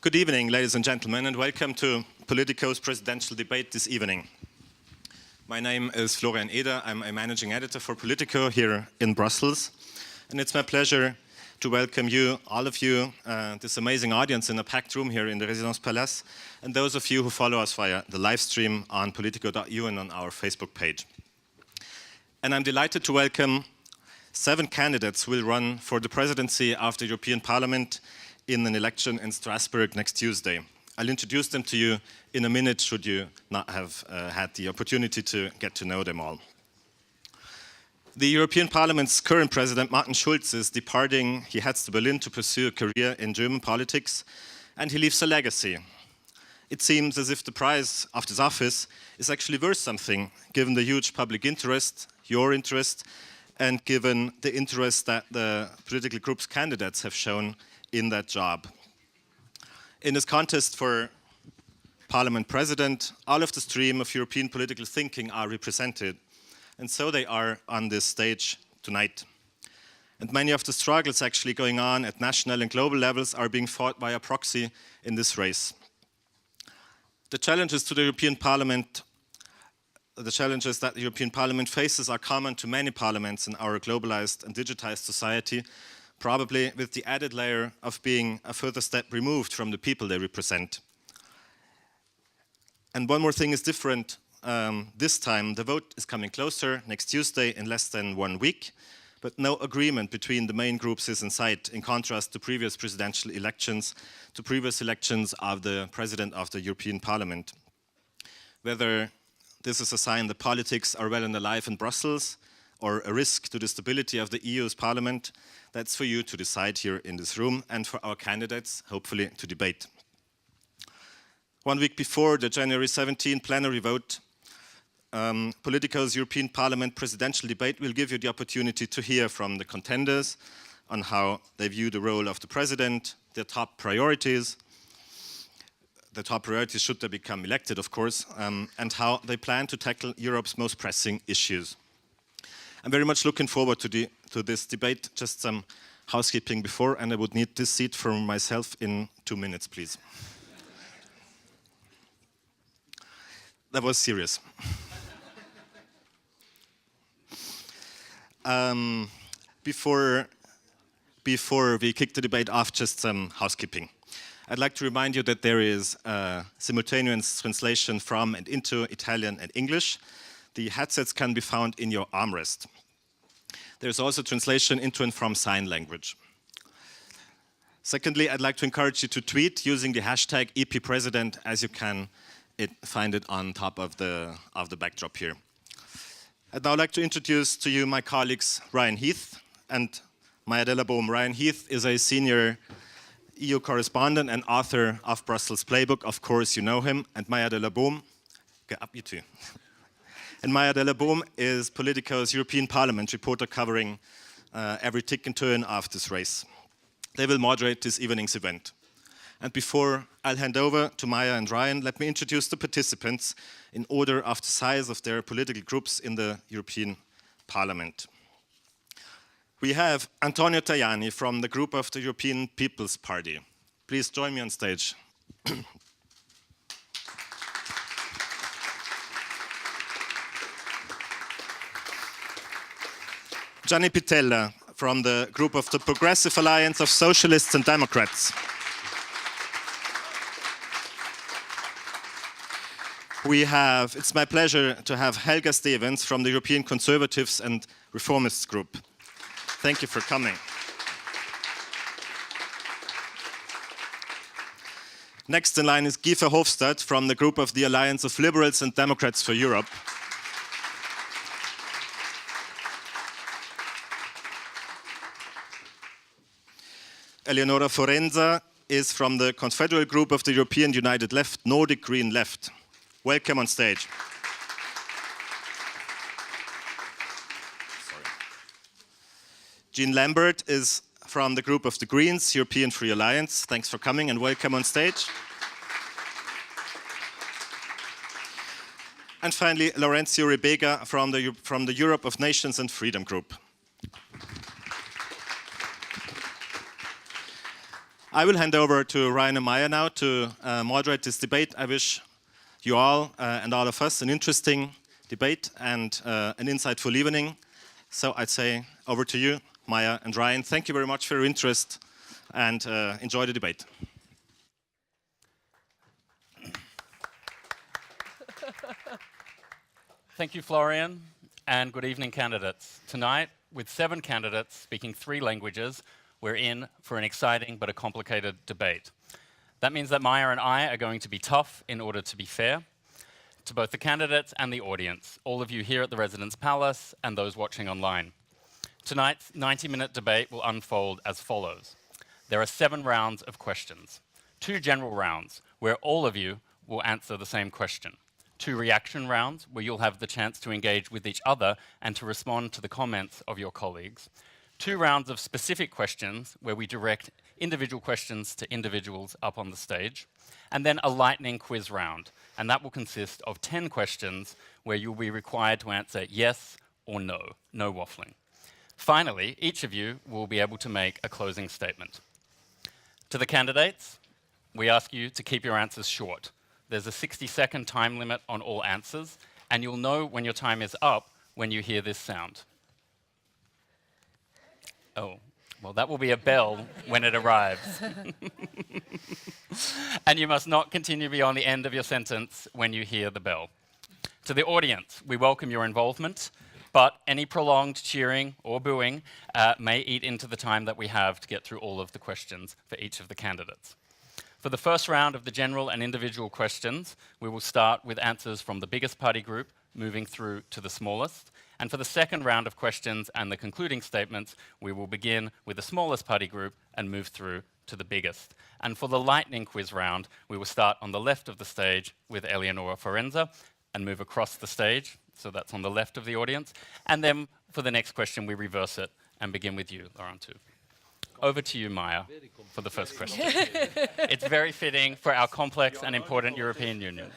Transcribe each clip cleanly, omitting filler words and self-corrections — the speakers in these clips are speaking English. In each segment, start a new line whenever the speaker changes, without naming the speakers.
Good evening, ladies and gentlemen, and welcome to Politico's presidential debate this evening. My name is Florian Eder. I'm a managing editor for Politico here in Brussels. And it's my pleasure to welcome you, all of you, this amazing audience in a packed room here in the Résidence Palace, and those of you who follow us via the live stream on politico.eu and on our Facebook page. And I'm delighted to welcome 7 candidates who will run for the presidency of the European Parliament in an election in Strasbourg next Tuesday. I'll introduce them to you in a minute, should you not have had the opportunity to get to know them all. The European Parliament's current president, Martin Schulz, is departing. He heads to Berlin to pursue a career in German politics, and he leaves a legacy. It seems as if the prize of this office is actually worth something, given the huge public interest, your interest, and given the interest that the political group's candidates have shown in that job. In this contest for Parliament President, all of the stream of European political thinking are represented, and so they are on this stage tonight. And many of the struggles actually going on at national and global levels are being fought by a proxy in this race. The challenges to the European Parliament, the challenges that the European Parliament faces are common to many parliaments in our globalized and digitized society, probably with the added layer of being a further step removed from the people they represent. And one more thing is different this time. The vote is coming closer next Tuesday in less than 1 week, but no agreement between the main groups is in sight, in contrast to previous presidential elections, to previous elections of the President of the European Parliament. Whether this is a sign that politics are well and alive in Brussels, or a risk to the stability of the EU's Parliament, that's for you to decide here in this room, and for our candidates, hopefully, to debate. 1 week before the January 17 plenary vote, Politico's European Parliament presidential debate will give you the opportunity to hear from the contenders on how they view the role of the president, their top priorities should they become elected, of course, and how they plan to tackle Europe's most pressing issues. I'm very much looking forward to this debate. Just some housekeeping before, and I would need this seat for myself in 2 minutes, please. That was serious. Before we kick the debate off, just some housekeeping. I'd like to remind you that there is simultaneous translation from and into Italian and English. The headsets can be found in your armrest. There's also translation into and from sign language. Secondly, I'd like to encourage you to tweet using the hashtag EPPresident, as you can find it on top of the backdrop here. I'd now like to introduce to you my colleagues Ryan Heath and Maya Delabaume. Ryan Heath is a senior EU correspondent and author of Brussels Playbook. Of course, you know him. And Maya Delabaume, get up, you two. And Maya Delabaume is Politico's European Parliament reporter covering every tick and turn of this race. They will moderate this evening's event. And before I'll hand over to Maya and Ryan, let me introduce the participants in order of the size of their political groups in the European Parliament. We have Antonio Tajani from the group of the European People's Party. Please join me on stage. Gianni Pittella from the group of the Progressive Alliance of Socialists and Democrats. It's my pleasure to have Helga Stevens from the European Conservatives and Reformists group. Thank you for coming. Next in line is Guy Verhofstadt from the group of the Alliance of Liberals and Democrats for Europe. Eleonora Forenza is from the confederal group of the European United Left, Nordic Green Left. Welcome on stage. Jean Lambert is from the group of the Greens, European Free Alliance. Thanks for coming and welcome on stage. And finally, Laurencio Rebega from the Europe of Nations and Freedom group. I will hand over to Ryan and Maya now to moderate this debate. I wish you all and all of us an interesting debate and an insightful evening. So I'd say over to you, Maya and Ryan. Thank you very much for your interest and enjoy the debate.
Thank you, Florian, and good evening, candidates. Tonight, with 7 candidates speaking 3 languages, we're in for an exciting but a complicated debate. That means that Maya and I are going to be tough in order to be fair to both the candidates and the audience, all of you here at the Residence Palace and those watching online. Tonight's 90-minute debate will unfold as follows. There are 7 rounds of questions, 2 general rounds where all of you will answer the same question, 2 reaction rounds where you'll have the chance to engage with each other and to respond to the comments of your colleagues, 2 rounds of specific questions where we direct individual questions to individuals up on the stage, and then a lightning quiz round, and that will consist of 10 questions where you'll be required to answer yes or no, no waffling. Finally, each of you will be able to make a closing statement. To the candidates, we ask you to keep your answers short. There's a 60-second time limit on all answers, and you'll know when your time is up when you hear this sound. Oh, well, that will be a bell when it arrives. And you must not continue beyond the end of your sentence when you hear the bell. To the audience, we welcome your involvement, but any prolonged cheering or booing may eat into the time that we have to get through all of the questions for each of the candidates. For the first round of the general and individual questions, we will start with answers from the biggest party group, moving through to the smallest. And for the second round of questions and the concluding statements, we will begin with the smallest party group and move through to the biggest. And for the lightning quiz round, we will start on the left of the stage with Eleonora Forenza and move across the stage, so that's on the left of the audience. And then for the next question, we reverse it and begin with you, Laurent. Over to you, Maya, for the first question. It's very fitting for our complex and important European Union.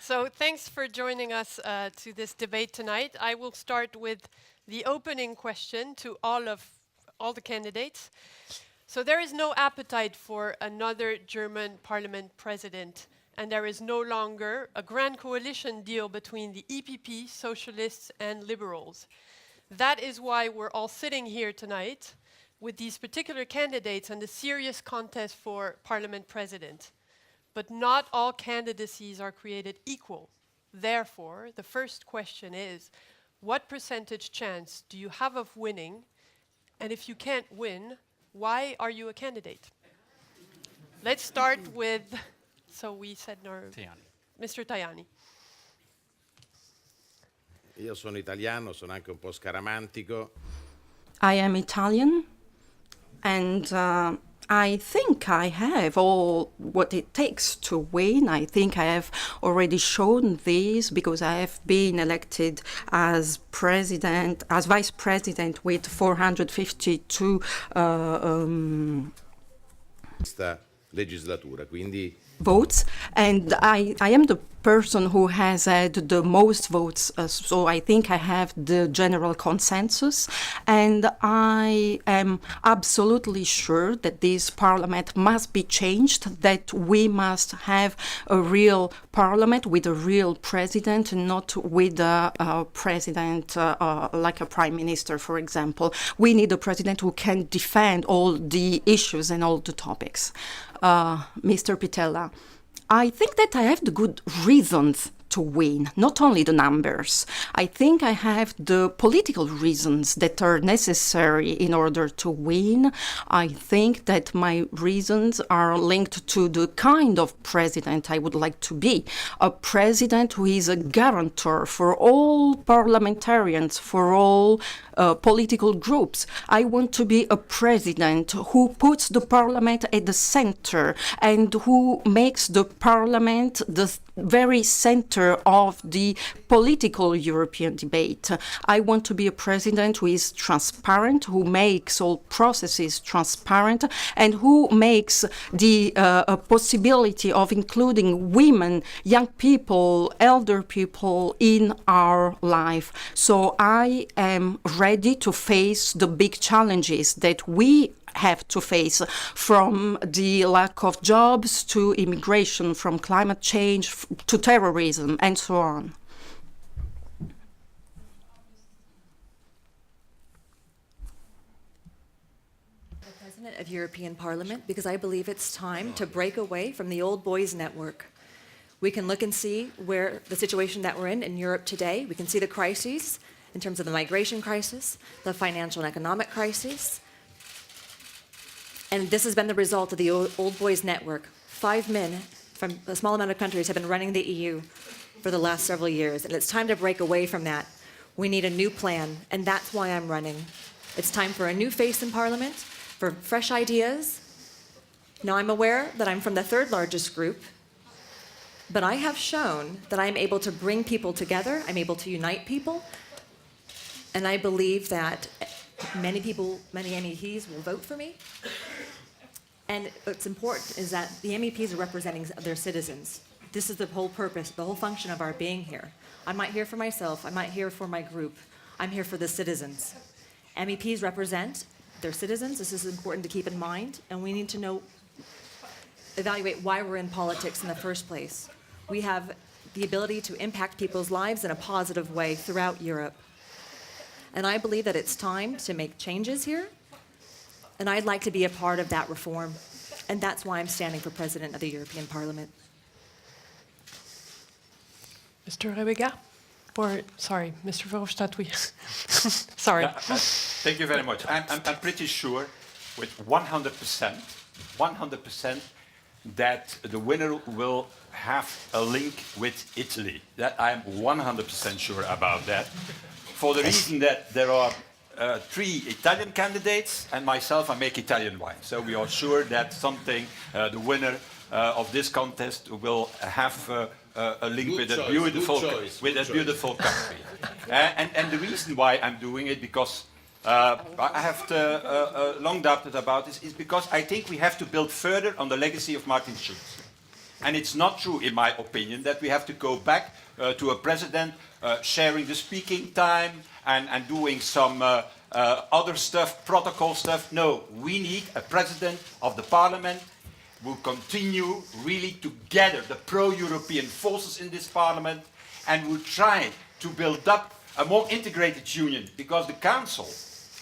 So thanks for joining us to this debate tonight. I will start with the opening question to all the candidates. So there is no appetite for another German parliament president, and there is no longer a grand coalition deal between the EPP, socialists, and liberals. That is why we're all sitting here tonight with these particular candidates and the serious contest for parliament president. But not all candidacies are created equal. Therefore, the first question is, what percentage chance do you have of winning? And if you can't win, why are you a candidate? Let's start with, so we said Mr. Tajani.
Io sono italiano, sono anche un po' scaramantico.
I am Italian, and I think I have all what it takes to win. I think I have already shown this because I have been elected as president, as vice president with 452
Questa legislatura, quindi
votes, and I am the person who has had the most votes, so I think I have the general consensus, and I am absolutely sure that this parliament must be changed, that we must have a real parliament with a real president, not with a president like a prime minister, for example. We need a president who can defend all the issues and all the topics. Mr. Pitella, I think that I have the good reasons to win, not only the numbers. I think I have the political reasons that are necessary in order to win. I think that my reasons are linked to the kind of president I would like to be. A president who is a guarantor for all parliamentarians, for all political groups. I want to be a president who puts the parliament at the center and who makes the parliament the very center center of the political European debate. I want to be a president who is transparent, who makes all processes transparent, and who makes the possibility of including women, young people, elder people in our life. So I am ready to face the big challenges that we have to face, from the lack of jobs to immigration, from climate change to terrorism, and so on.
President of European Parliament, because I believe it's time to break away from the old boys network. We can look and see where the situation that we're in Europe today. We can see the crises in terms of the migration crisis, the financial and economic crisis. And this has been the result of the old boys network. 5 men from a small amount of countries have been running the EU for the last several years, and it's time to break away from that. We need a new plan, and that's why I'm running. It's time for a new face in Parliament, for fresh ideas. Now, I'm aware that I'm from the third largest group, but I have shown that I'm able to bring people together, I'm able to unite people, and I believe that many people, many MEPs will vote for me. And what's important is that the MEPs are representing their citizens. This is the whole purpose, the whole function of our being here. I'm not here for myself, I'm not here for my group, I'm here for the citizens. MEPs represent their citizens, this is important to keep in mind, and we need to evaluate why we're in politics in the first place. We have the ability to impact people's lives in a positive way throughout Europe. And I believe that it's time to make changes here, and I'd like to be a part of that reform. And that's why I'm standing for President of the European Parliament.
Mr. Rebecca? Or, sorry, Mr. Verhofstadt, sorry.
Thank you very much. I'm pretty sure with 100%, that the winner will have a link with Italy. That I'm 100% sure about that. For the reason that there are 3 Italian candidates, and myself, I make Italian wine. So we are sure that the winner of this contest will have a link with a beautiful country. And the reason why I'm doing it, because I have long doubted about this, is because I think we have to build further on the legacy of Martin Schulz. And it's not true, in my opinion, that we have to go back to a president sharing the speaking time and doing some other stuff, protocol stuff. No, we need a president of the parliament who will continue really to gather the pro-European forces in this parliament and will try to build up a more integrated union, because the council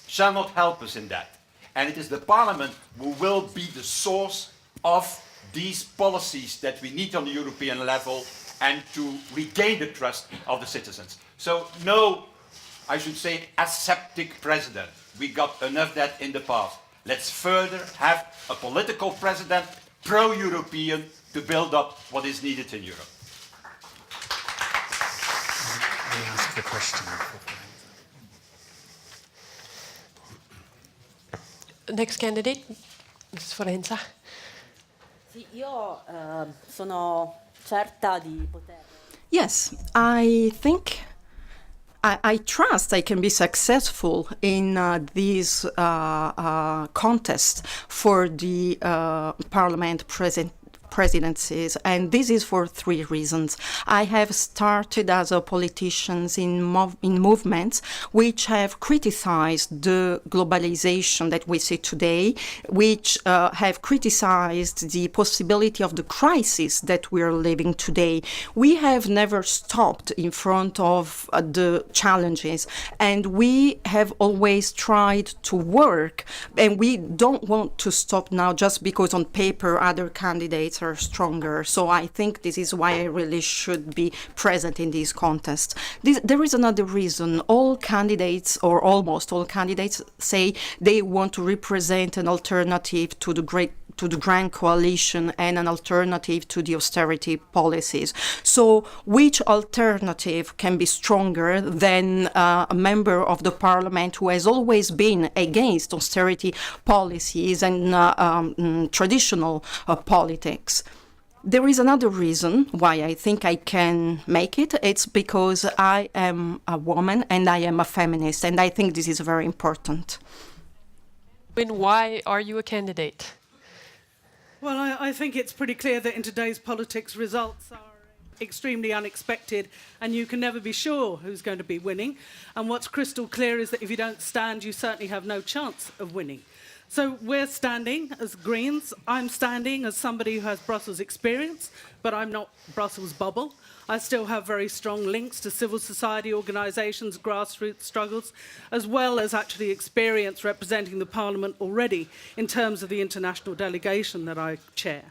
shall not help us in that. And it is the parliament who will be the source of these policies that we need on the European level and to regain the trust of the citizens. So no, I should say, aseptic president. We got enough of that in the past. Let's further have a political president, pro-European, to build up what is needed in Europe.
May I ask the question?
Next candidate, Ms. Forenza.
Sì, io sono certa di poter.
Yes, I think, I trust I can be successful in this contest for the Parliament presidencies, and this is for 3 reasons. I have started as a politician in movements which have criticized the globalization that we see today, which have criticized the possibility of the crisis that we are living today. We have never stopped in front of the challenges, and we have always tried to work, and we don't want to stop now just because on paper other candidates are stronger. So I think this is why I really should be present in these contests. There is another reason. All candidates, or almost all candidates, say they want to represent an alternative to the Grand Coalition and an alternative to the austerity policies. So which alternative can be stronger than a member of the parliament who has always been against austerity policies and traditional politics? There is another reason why I think I can make it. It's because I am a woman and I am a feminist, and I think this is very important.
And why are you a candidate?
Well, I think it's pretty clear that in today's politics, results are extremely unexpected, and you can never be sure who's going to be winning. And what's crystal clear is that if you don't stand, you certainly have no chance of winning. So we're standing as Greens. I'm standing as somebody who has Brussels experience, but I'm not Brussels bubble. I still have very strong links to civil society organisations, grassroots struggles, as well as actually experience representing the Parliament already in terms of the international delegation that I chair.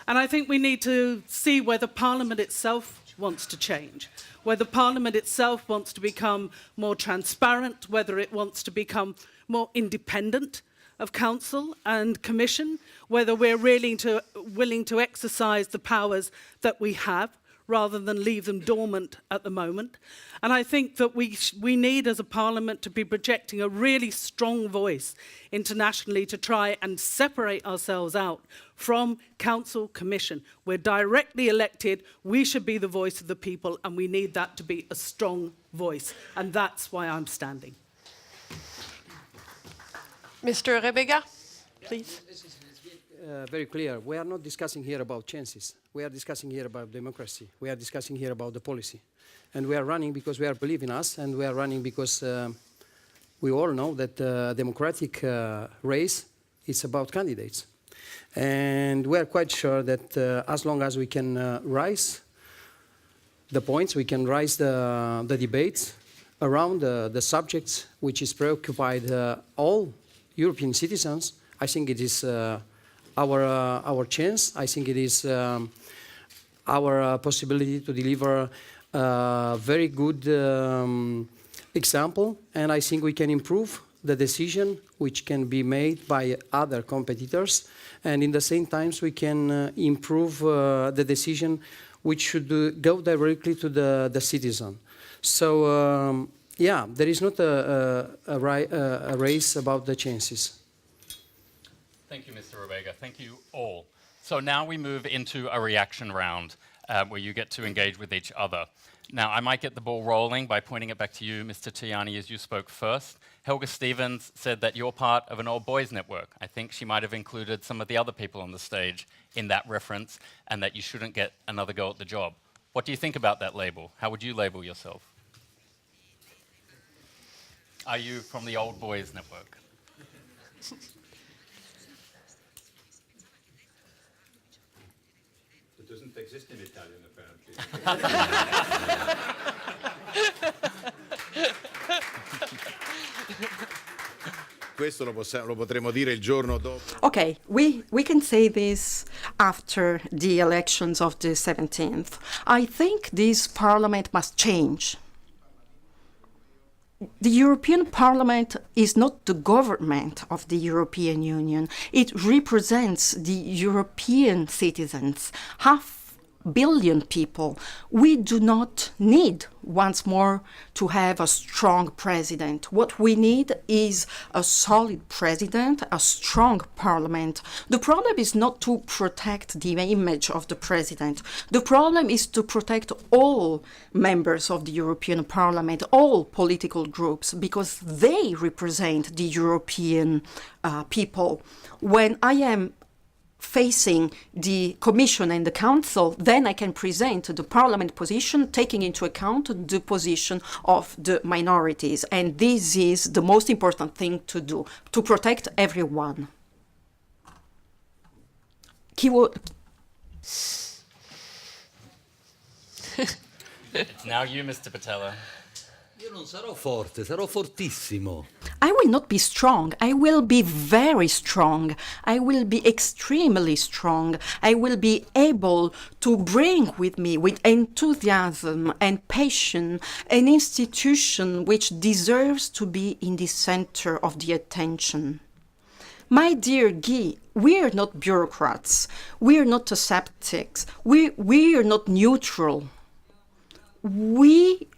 And I think we need to see whether Parliament itself wants to change, whether Parliament itself wants to become more transparent, whether it wants to become more independent of Council and Commission, whether we're really willing to exercise the powers that we have rather than leave them dormant at the moment. And I think that we need as a Parliament to be projecting a really strong voice internationally to try and separate ourselves out from Council, Commission. We're directly elected, we should be the voice of the people, and we need that to be a strong voice. And that's why I'm standing.
Mr. Rebega, please.
This is very clear. We are not discussing here about chances. We are discussing here about democracy. We are discussing here about the policy. And we are running because we are believing us, and we are running because we all know that the democratic race is about candidates. And we are quite sure that as long as we can rise the points, we can rise the debates around the subjects which is preoccupied all European citizens, I think it is our chance. I think it is our possibility to deliver a very good example, and I think we can improve the decision which can be made by other competitors, and in the same times we can improve the decision which should go directly to the citizen. So yeah, there is not a race about the chances.
Thank you, Mr. Rebega. Thank you all. So now we move into a reaction round where you get to engage with each other. Now, I might get the ball rolling by pointing it back to you, Mr. Tajani, as you spoke first. Helga Stevens said that you're part of an old boys network. I think she might have included some of the other people on the stage in that reference, and that you shouldn't get another go at the job. What do you think about that label? How would you label yourself? Are you from the old boys network?
It doesn't exist in Italian, apparently.
Questo lo potremo dire il giorno dopo.
Okay, we can say this after the elections of the 17th. I think this parliament must change. The European Parliament is not the government of the European Union. It represents the European citizens, 500 million people. We do not need, once more, to have a strong president. What we need is a solid president, a strong parliament. The problem is not to protect the image of the president. The problem is to protect all members of the European Parliament, all political groups, because they represent the European people. When I am facing the Commission and the Council, then I can present the Parliament position, taking into account the position of the minorities. And this is the most important thing to do, to protect everyone.
It's now you, Mr. Patella.
Io non sarò forte, sarò fortissimo.
I will not be strong. I will be very strong. I will be extremely strong. I will be able to bring with me, with enthusiasm and passion, an institution which deserves to be in the center of the attention. My dear Guy, we are not bureaucrats. We are not aseptics. We are not neutral. We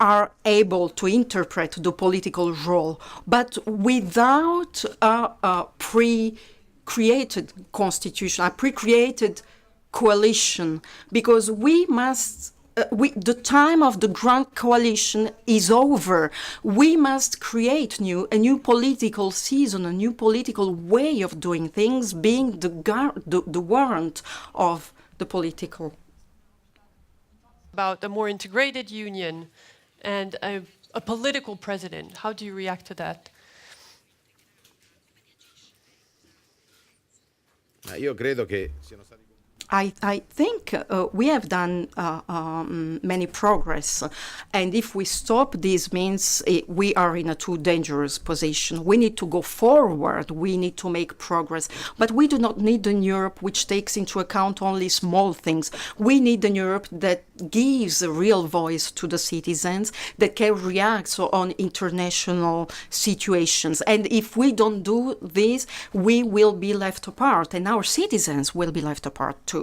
are able to interpret the political role, but without a pre-created constitution, a pre-created coalition, because we must. The time of the grand coalition is over. We must create a new political season, a new political way of doing things, being the warrant of the political.
About a more integrated union and a political president. How do you react to that?
Io credo che siano stati...
I think we have done many progress, and if we stop, this means we are in a too dangerous position. We need to go forward, we need to make progress, but we do not need an Europe which takes into account only small things. We need an Europe that gives a real voice to the citizens, that can react on international situations. And if we don't do this, we will be left apart, and our citizens will be left apart too.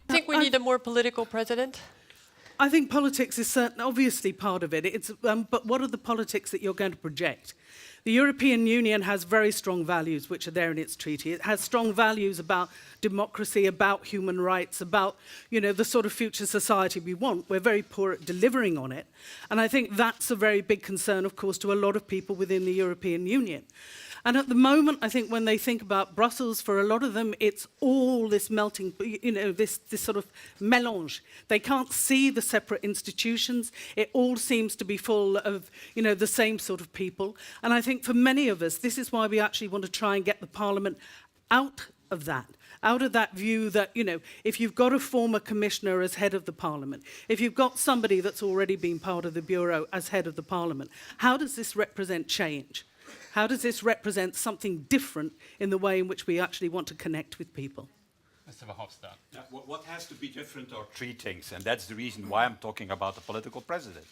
I think we need a more political president.
I think politics is obviously part of it. But what are the politics that you're going to project? The European Union has very strong values, which are there in its treaty. It has strong values about democracy, about human rights, about, the sort of future society we want. We're very poor at delivering on it. And I think that's a very big concern, of course, to a lot of people within the European Union. And at the moment, I think when they think about Brussels, for a lot of them, it's all this melting, this sort of mélange. They can't see the separate institutions. It all seems to be full of, the same sort of people. And I think for many of us, this is why we actually want to try and get the Parliament out of that view that, if you've got a former commissioner as head of the Parliament, if you've got somebody that's already been part of the Bureau as head of the Parliament, how does this represent change? How does this represent something different in the way in which we actually want to connect with people?
Mr. Verhofstadt.
What has to be different are three things, and that's the reason why I'm talking about the political president.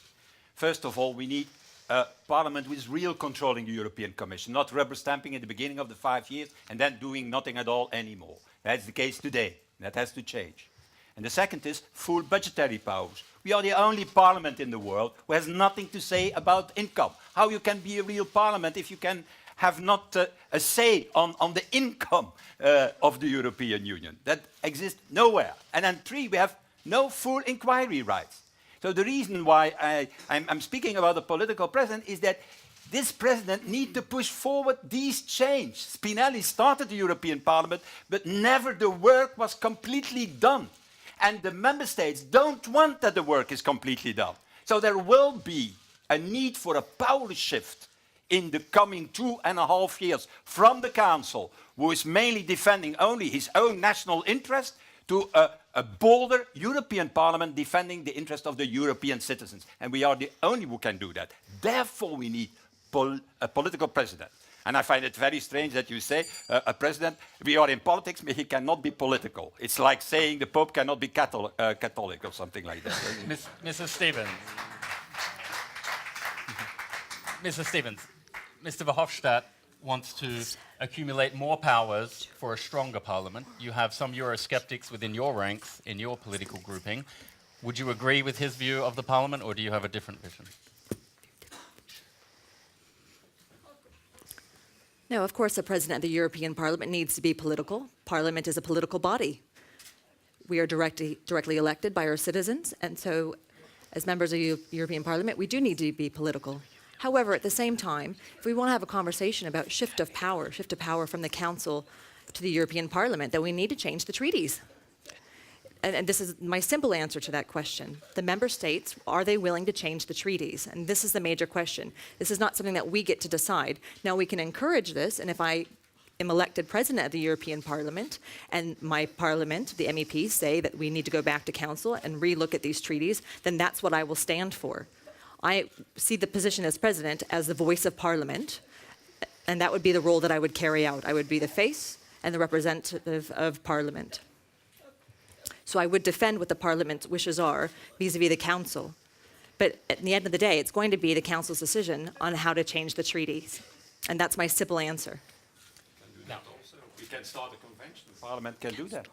First of all, we need a parliament with real controlling the European Commission, not rubber stamping at the beginning of the 5 years and then doing nothing at all anymore. That's the case today. That has to change. And the second is full budgetary powers. We are the only parliament in the world who has nothing to say about income. How you can be a real parliament if you can have not a say on the income of the European Union. That exists nowhere. And then three, we have no full inquiry rights. So the reason why I'm speaking about the political president is that this president needs to push forward these changes. Spinelli started the European Parliament, but never the work was completely done. And the member states don't want that the work is completely done. So there will be a need for a power shift in the coming 2.5 years from the Council, who is mainly defending only his own national interest, to a bolder European Parliament defending the interest of the European citizens. And we are the only who can do that. Therefore, we need a political president. And I find it very strange that you say, a president, we are in politics, but he cannot be political. It's like saying the Pope cannot be Catholic or something like that.
Mrs. Stevens. Mrs. Stevens, Mr. Verhofstadt wants to accumulate more powers for a stronger parliament. You have some Eurosceptics within your ranks, in your political grouping. Would you agree with his view of the parliament, or do you have a different vision?
No, of course, the president of the European Parliament needs to be political. Parliament is a political body. We are directly elected by our citizens, and so as members of the European Parliament, we do need to be political. However, at the same time, if we want to have a conversation about shift of power from the Council to the European Parliament, then we need to change the treaties. And this is my simple answer to that question. The member states, are they willing to change the treaties? And this is the major question. This is not something that we get to decide. Now, we can encourage this, and if I am elected president of the European Parliament, and my parliament, the MEPs, say that we need to go back to council and relook at these treaties, then that's what I will stand for. I see the position as president as the voice of parliament, and that would be the role that I would carry out. I would be the face and the representative of parliament. So I would defend what the Parliament's wishes are vis-à-vis the Council. But at the end of the day, it's going to be the Council's decision on how to change the treaties. And that's my simple answer.
We can start a convention. The Parliament can do that.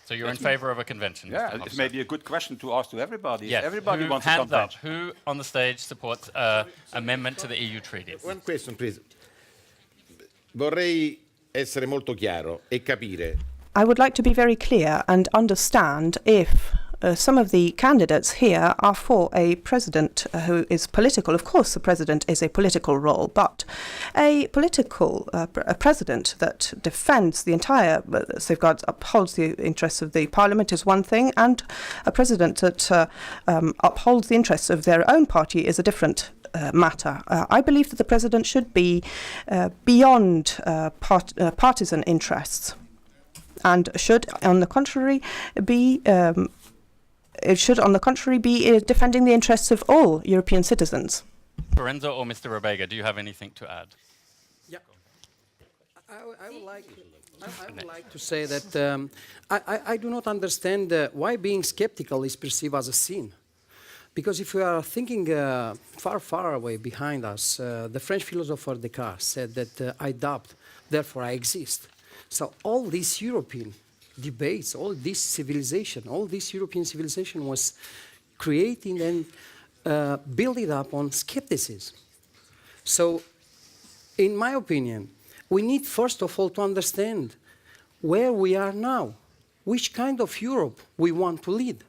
So you're in favor of a convention?
Yeah, it's maybe a good question to ask to everybody.
Yes.
Everybody wants a
hands up.
convention.
Who on the stage supports amendment to the EU treaties?
One question, please. Vorrei essere molto chiaro e capire.
I would like to be very clear and understand if some of the candidates here are for a president who is political. Of course, the president is a political role, but a political a president that defends the entire safeguards, upholds the interests of the parliament is one thing, and a president that upholds the interests of their own party is a different matter. I believe that the president should be beyond partisan interests and should, on the contrary, be defending the interests of all European citizens.
Lorenzo or Mr. Rebega, do you have anything to add?
Yeah. I would like to say that I do not understand why being skeptical is perceived as a sin. Because if we are thinking far, far away behind us, the French philosopher Descartes said that I doubt, therefore I exist. So all these European debates, all this civilization, all this European civilization was creating and building up on skepticism. So, in my opinion, we need first of all to understand where we are now, which kind of Europe we want to lead,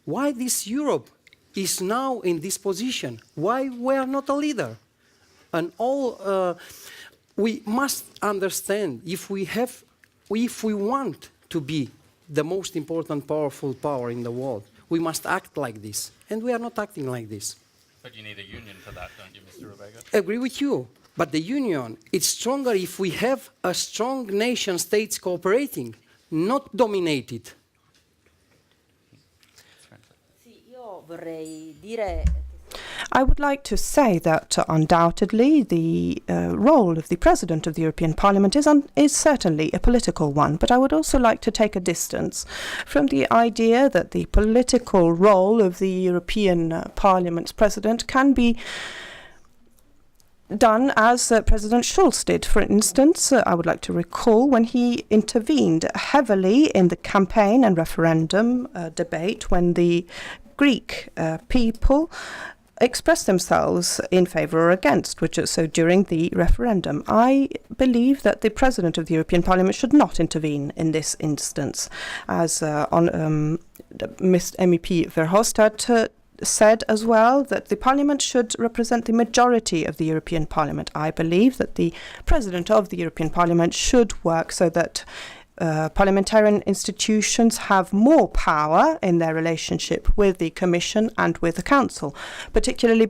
why this Europe is now in this position, why we are not a leader. And all we must understand if we want to be the most important, powerful power in the world, we must act like this. And we are not acting like this.
But you need a union for that, don't you, Mr. Rebega?
I agree with you. But the union, it's stronger if we have a strong nation states cooperating, not dominated.
I would like to say that undoubtedly the role of the President of the European Parliament is certainly a political one, but I would also like to take a distance from the idea that the political role of the European Parliament's President can be done as President Schulz did. For instance, I would like to recall when he intervened heavily in the campaign and referendum debate when the Greek people expressed themselves in favour or against, so during the referendum. I believe that the President of the European Parliament should not intervene in this instance, as MEP Verhofstadt said as well, that the Parliament should represent the majority of the European Parliament. I believe that the President of the European Parliament should work so that parliamentarian institutions have more power in their relationship with the Commission and with the Council, particularly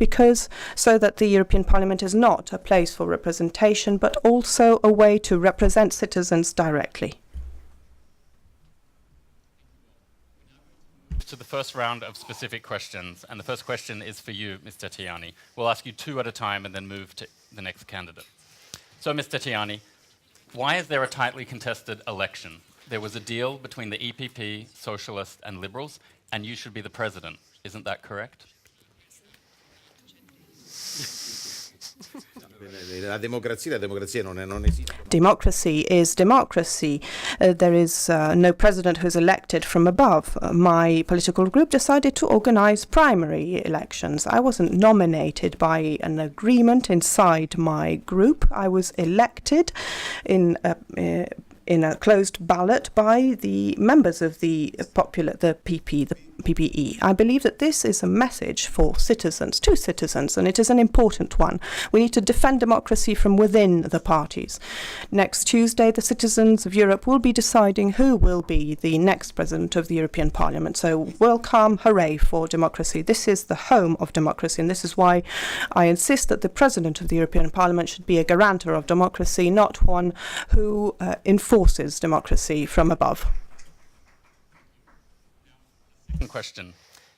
so that the European Parliament is not a place for representation, but also a way to represent citizens directly.
To the first round of specific questions, and the first question is for you, Mr. Tajani. We'll ask you two at a time and then move to the next candidate. So, Mr. Tajani, why is there a tightly contested election? There was a deal between the EPP, Socialists and Liberals, and you should be the president. Isn't that correct?
Democracy
is democracy. There is no president who is elected from above. My political group decided to organize primary elections. I wasn't nominated by an agreement inside my group. I was elected in a closed ballot by the members of the PPE. I believe that this is a message for citizens, to citizens, and it is an important one. We need to defend democracy from within the parties. Next Tuesday, the citizens of Europe will be deciding who will be the next president of the European Parliament. So welcome, hooray for democracy. This is the home of democracy, and this is why I insist that the president of the European Parliament should be a guarantor of democracy, not one who enforces democracy from above.
Second question.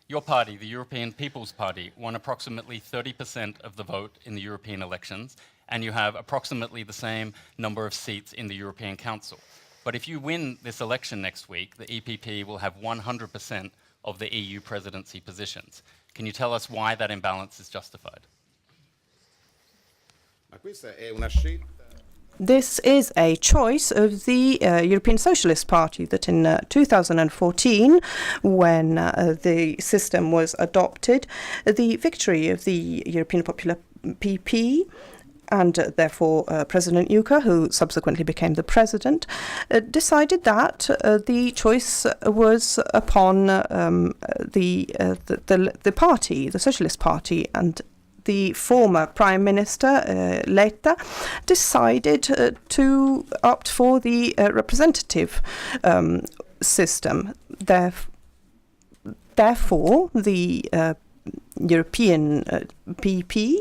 Your party, the European People's Party, won approximately 30% of the vote in the European elections, and you have approximately the same number of seats in the European Council. But if you win this election next week, the EPP will have 100% of the EU presidency positions. Can you tell us why that imbalance is justified?
This is a choice of the European Socialist Party that in 2014, when the system was adopted, the victory of the European Popular PP and therefore President Juncker, who subsequently became the president, decided that the choice was upon the party, the Socialist Party, and the former Prime Minister, Letta, decided to opt for the representative system. Therefore, the European PP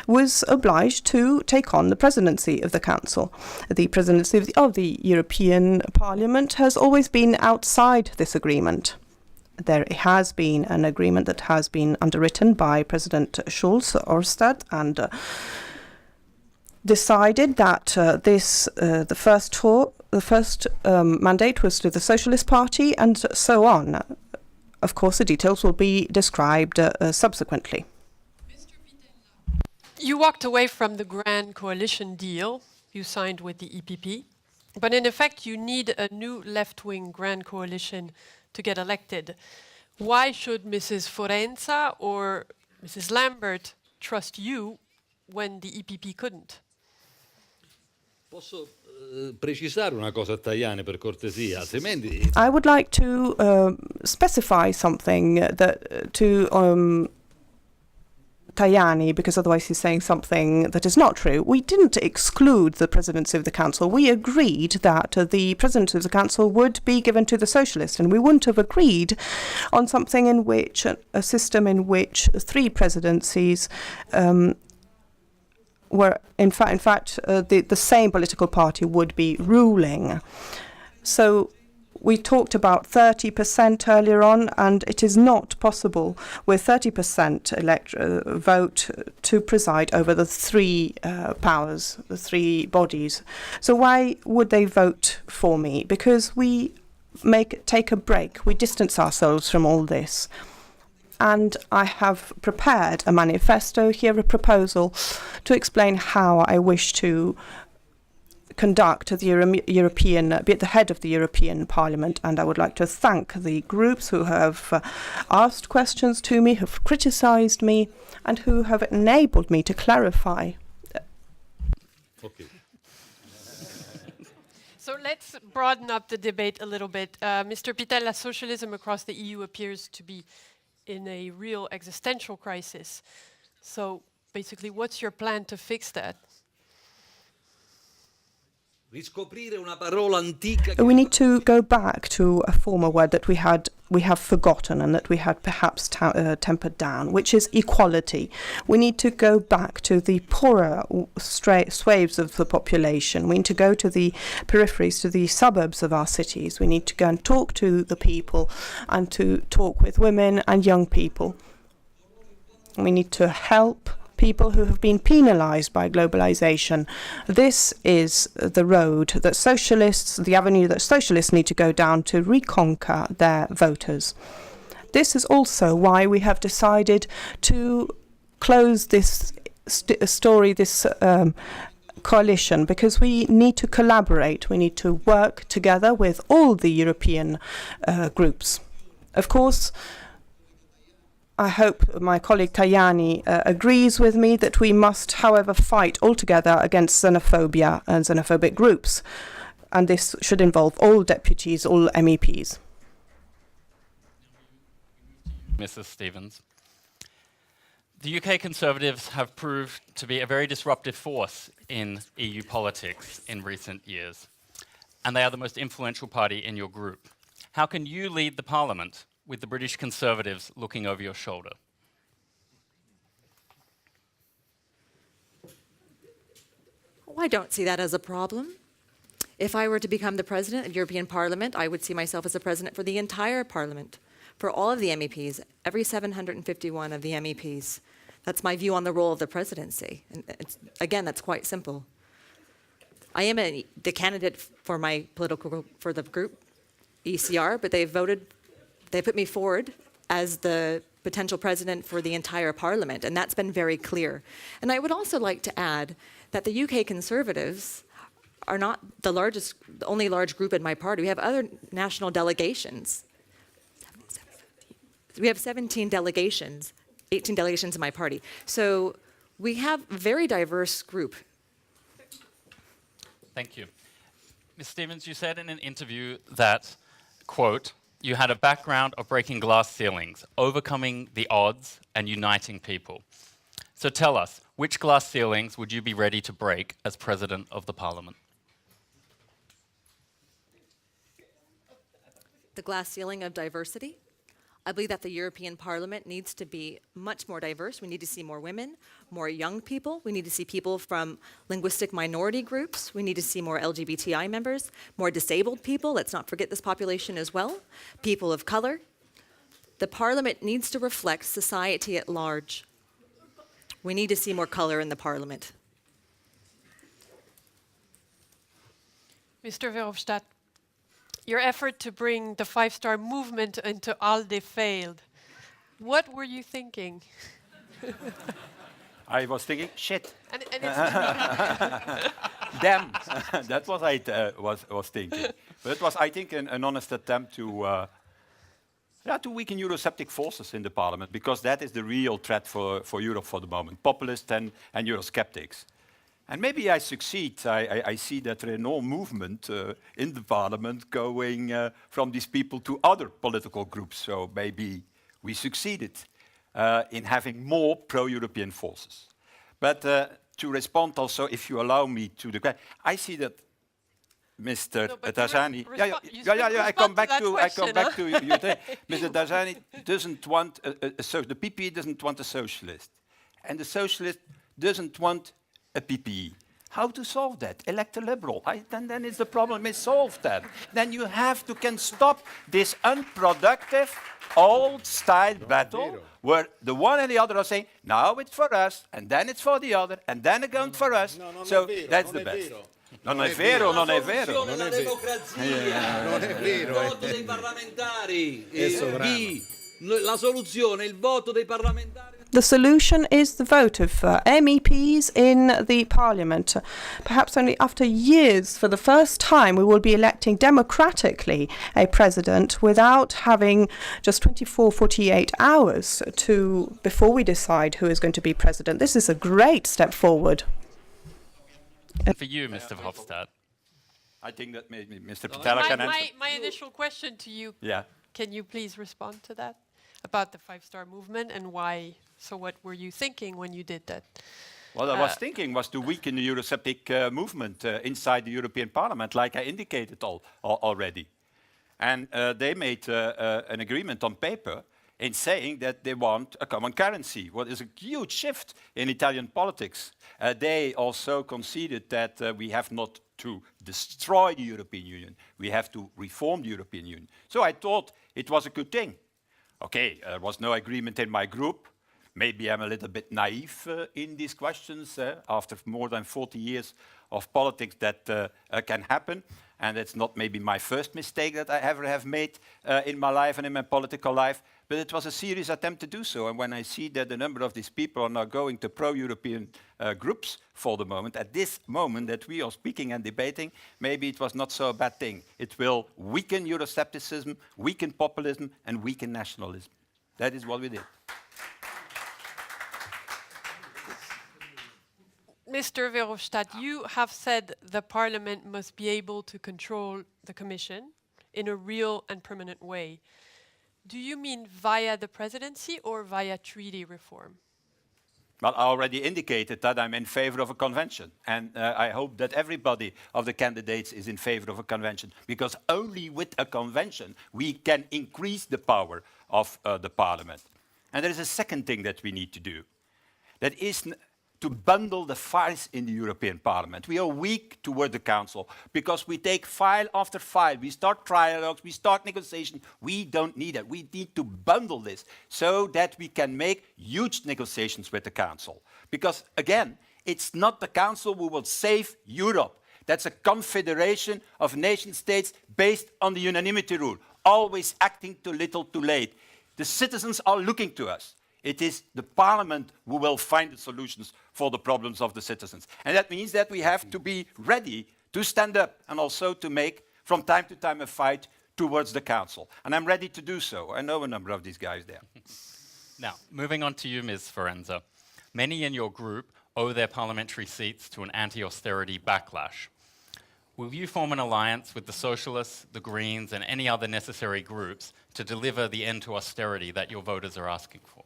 was obliged to take on the presidency of the Council. The presidency of the European Parliament has always been outside this agreement. There has been an agreement that has been underwritten by President Schulz Orstad and decided that the first mandate was to the Socialist Party, and so on. Of course, the details will be described subsequently.
You walked away from the grand coalition deal you signed with the EPP, but in effect you need a new left-wing grand coalition to get elected. Why should Mrs. Forenza or Mrs. Lambert trust you when the EPP couldn't?
Posso precisare una cosa a Tajani per cortesia, altrimenti...
I would like to specify something that to Tajani, because otherwise he's saying something that is not true. We didn't exclude the presidency of the council. We agreed that the presidency of the council would be given to the socialists, and we wouldn't have agreed on something in which a system in which 3 presidencies were in fact the same political party would be ruling. So we talked about 30% earlier on, and it is not possible with 30% vote to preside over the 3 powers, the 3 bodies. So why would they vote for me? Because we take a break, we distance ourselves from all this. And I have prepared a manifesto here, a proposal to explain how I wish to conduct the European, be at the head of the European Parliament. And I would like to thank the groups who have asked questions to me, who have criticised me, and who have enabled me to clarify.
Okay.
So let's broaden up the debate a little bit. Mr. Pitella, socialism across the EU appears to be in a real existential crisis. So basically, what's your plan to fix that?
We need to go back to a former word that we have forgotten and that we had perhaps tempered down, which is equality. We need to go back to the poorer swathes of the population. We need to go to the peripheries, to the suburbs of our cities. We need to go and talk to the people and to talk with women and young people. We need to help people who have been penalized by globalization. This is the road that the avenue that socialists need to go down to reconquer their voters. This is also why we have decided to close this coalition, because we need to collaborate. We need to work together with all the European groups. Of course, I hope my colleague Tajani agrees with me that we must, however, fight altogether against xenophobia and xenophobic groups. And this should involve all deputies, all MEPs.
Mrs. Stevens. The UK Conservatives have proved to be a very disruptive force in EU politics in recent years, and they are the most influential party in your group. How can you lead the Parliament with the British Conservatives looking over your shoulder?
Oh, I don't see that as a problem. If I were to become the president of the European Parliament, I would see myself as the president for the entire Parliament, for all of the MEPs, every 751 of the MEPs. That's my view on the role of the presidency. And again, that's quite simple. I am the candidate for my for the group, ECR, but they put me forward as the potential president for the entire Parliament, and that's been very clear. And I would also like to add that the UK Conservatives are not the only large group in my party. We have other national delegations. We have 17 delegations, 18 delegations in my party. So we have a very diverse group
Thank you. Ms. Stevens, you said in an interview that, quote, you had a background of breaking glass ceilings, overcoming the odds and uniting people. So tell us, which glass ceilings would you be ready to break as President of the Parliament?
The glass ceiling of diversity. I believe that the European Parliament needs to be much more diverse. We need to see more women, more young people. We need to see people from linguistic minority groups. We need to see more LGBTI members, more disabled people. Let's not forget this population as well. People of color. The Parliament needs to reflect society at large. We need to see more color in the Parliament.
Mr. Verhofstadt, your effort to bring the five-star movement into ALDE failed. What were you thinking?
I was thinking, shit.
And it's
Damn. That's what I was thinking. But it was, I think, an honest attempt to weaken Eurosceptic forces in the Parliament, because that is the real threat for Europe for the moment, populists and Eurosceptics. And maybe I succeed. I see that there is no movement in the Parliament going from these people to other political groups. So maybe we succeeded in having more pro-European forces. But to respond also, if you allow me to the question, I see that Mr. Tajani. I come back to you. Mr. Tajani doesn't want the PPE doesn't want a socialist, and the socialist doesn't want a PPE. How to solve that? Elect a liberal. Then it's the problem is solved then. Then you can stop this unproductive, old-style battle where the one and the other are saying, now it's for us, and then it's for the other, and then again for us. So that's the best. Non è vero, non è vero.
La democrazia,
non è vero.
Il voto dei parlamentari. La soluzione è il voto dei parlamentari.
The solution is the vote of MEPs in the Parliament. Perhaps only after years, for the first time, we will be electing democratically a president without having just 24, 48 hours before we decide who is going to be president. This is a great step forward.
For you, Mr. Verhofstadt.
I think that maybe Mr. Pitella can answer.
My initial question to you, can you please respond to that? About the five-star movement and why? So what were you thinking when you did that?
What I was thinking was to weaken the Eurosceptic movement inside the European Parliament, like I indicated already. And they made an agreement on paper in saying that they want a common currency, what is a huge shift in Italian politics. They also conceded that we have not to destroy the European Union, we have to reform the European Union. So I thought it was a good thing. Okay, there was no agreement in my group. Maybe I'm a little bit naive in these questions. After more than 40 years of politics, that can happen. And it's not maybe my first mistake that I ever have made in my life and in my political life. But it was a serious attempt to do so. And when I see that a number of these people are now going to pro-European groups for the moment, at this moment that we are speaking and debating, maybe it was not so a bad thing. It will weaken Euroscepticism, weaken populism, and weaken nationalism. That is what we did.
Mr. Verhofstadt, you have said the Parliament must be able to control the Commission in a real and permanent way. Do you mean via the presidency or via treaty reform?
Well, I already indicated that I'm in favor of a convention. And I hope that everybody of the candidates is in favor of a convention, because only with a convention we can increase the power of the Parliament. And there is a second thing that we need to do. That is to bundle the files in the European Parliament. We are weak toward the Council because we take file after file. We start trialogues, we start negotiations. We don't need that. We need to bundle this so that we can make huge negotiations with the Council. Because, again, it's not the Council who will save Europe. That's a confederation of nation states based on the unanimity rule, always acting too little, too late. The citizens are looking to us. It is the Parliament who will find the solutions for the problems of the citizens. And that means that we have to be ready to stand up and also to make, from time to time, a fight towards the Council. And I'm ready to do so. I know a number of these guys there.
Now, moving on to you, Ms. Forenza. Many in your group owe their parliamentary seats to an anti-austerity backlash. will you form an alliance with the Socialists, the Greens, and any other necessary groups to deliver the end to austerity that your voters are asking for?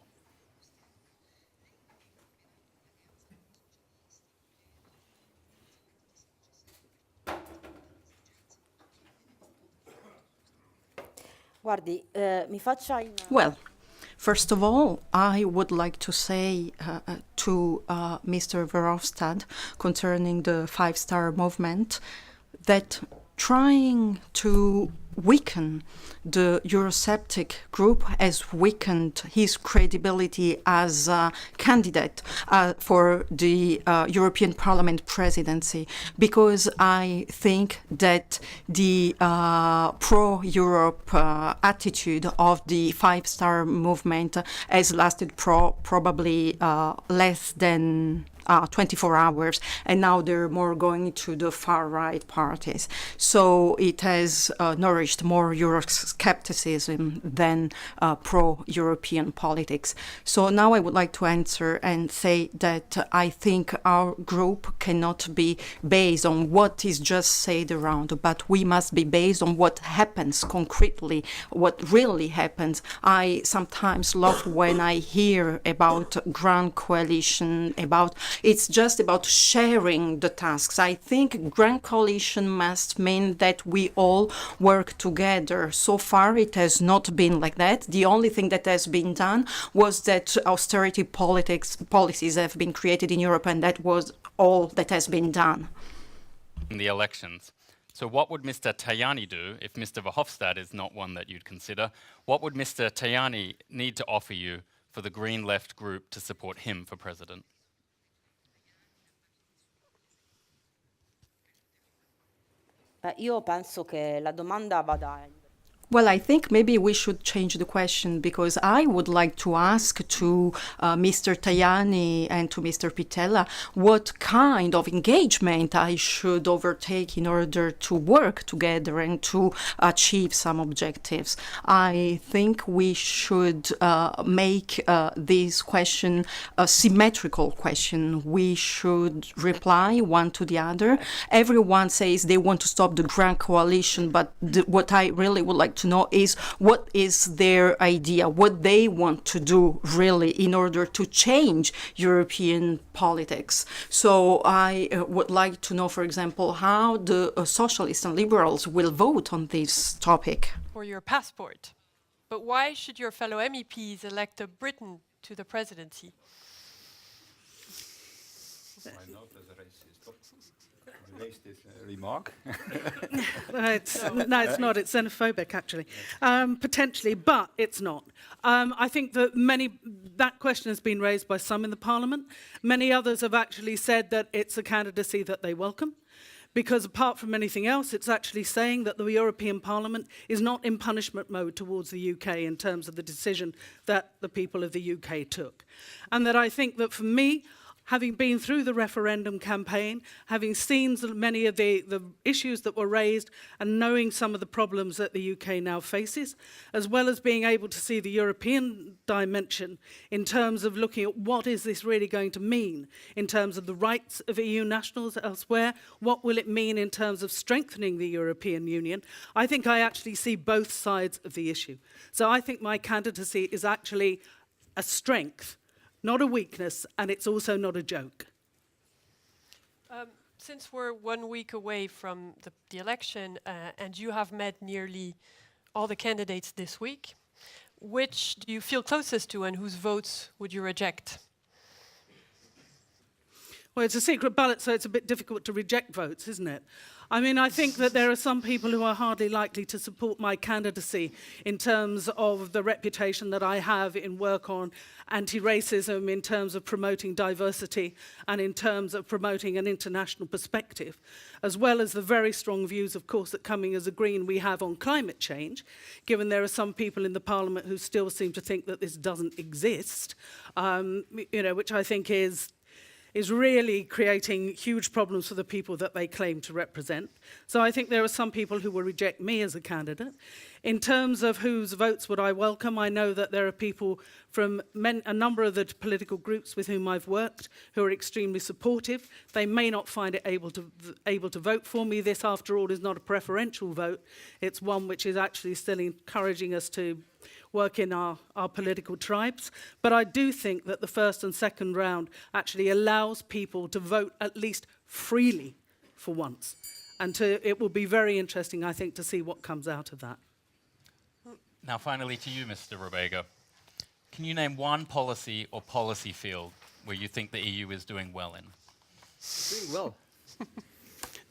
Guardi, mi faccia in...
Well, first of all, I would like to say to Mr. Verhofstadt concerning the five-star movement that trying to weaken the Eurosceptic group has weakened his credibility as a candidate for the European Parliament presidency, because I think that the pro-Europe attitude of the five-star movement has lasted probably less than 24 hours, and now they're more going to the far-right parties. So it has nourished more Euroscepticism than pro-European politics. So now I would like to answer and say that I think our group cannot be based on what is just said around, but we must be based on what happens concretely, what really happens. I sometimes love when I hear about grand coalition, it's just about sharing the tasks. I think grand coalition must mean that we all work together. So far, it has not been like that. The only thing that has been done was that austerity policies have been created in Europe, and that was all that has been done.
In the elections. So what would Mr. Tajani do if Mr. Verhofstadt is not one that you'd consider? What would Mr. Tajani need to offer you for the Green Left group to support him for president?
Io penso che la domanda vada...
Well, I think maybe we should change the question, because I would like to ask to Mr. Tajani and to Mr. Pittella what kind of engagement I should overtake in order to work together and to achieve some objectives. I think we should make this question a symmetrical question. We should reply one to the other. Everyone says they want to stop the Grand Coalition, but what I really would like to know is what is their idea, what they want to do really in order to change European politics. So I would like to know, for example, how the socialists and liberals will vote on this topic.
For your passport. But why should your fellow MEPs elect a Briton to the presidency?
Remark.
It's not. It's xenophobic, actually. Potentially, but it's not. I think that that question has been raised by some in the Parliament. Many others have actually said that it's a candidacy that they welcome, because apart from anything else, it's actually saying that the European Parliament is not in punishment mode towards the UK in terms of the decision that the people of the UK took. And that I think that for me, having been through the referendum campaign, having seen many of the issues that were raised and knowing some of the problems that the UK now faces, as well as being able to see the European dimension in terms of looking at what is this really going to mean in terms of the rights of EU nationals elsewhere, what will it mean in terms of strengthening the European Union, I think I actually see both sides of the issue. So I think my candidacy is actually a strength, not a weakness, and it's also not a joke.
Since we're 1 week away from the election and you have met nearly all the candidates this week, which do you feel closest to and whose votes would you reject?
Well, it's a secret ballot, so it's a bit difficult to reject votes, isn't it? I mean, I think that there are some people who are hardly likely to support my candidacy in terms of the reputation that I have in work on anti-racism, in terms of promoting diversity, and in terms of promoting an international perspective, as well as the very strong views, of course, that coming as a Green we have on climate change, given there are some people in the Parliament who still seem to think that this doesn't exist, which I think is is really creating huge problems for the people that they claim to represent. So I think there are some people who will reject me as a candidate. In terms of whose votes would I welcome, I know that there are people from a number of the political groups with whom I've worked who are extremely supportive. They may not find it able to vote for me. This, after all, is not a preferential vote. It's one which is actually still encouraging us to work in our political tribes. But I do think that the first and second round actually allows people to vote at least freely for once. And it will be very interesting, I think, to see what comes out of that.
Now, finally, to you, Mr. Robega. Can you name one policy or policy field where you think the EU is doing well in?
Doing well.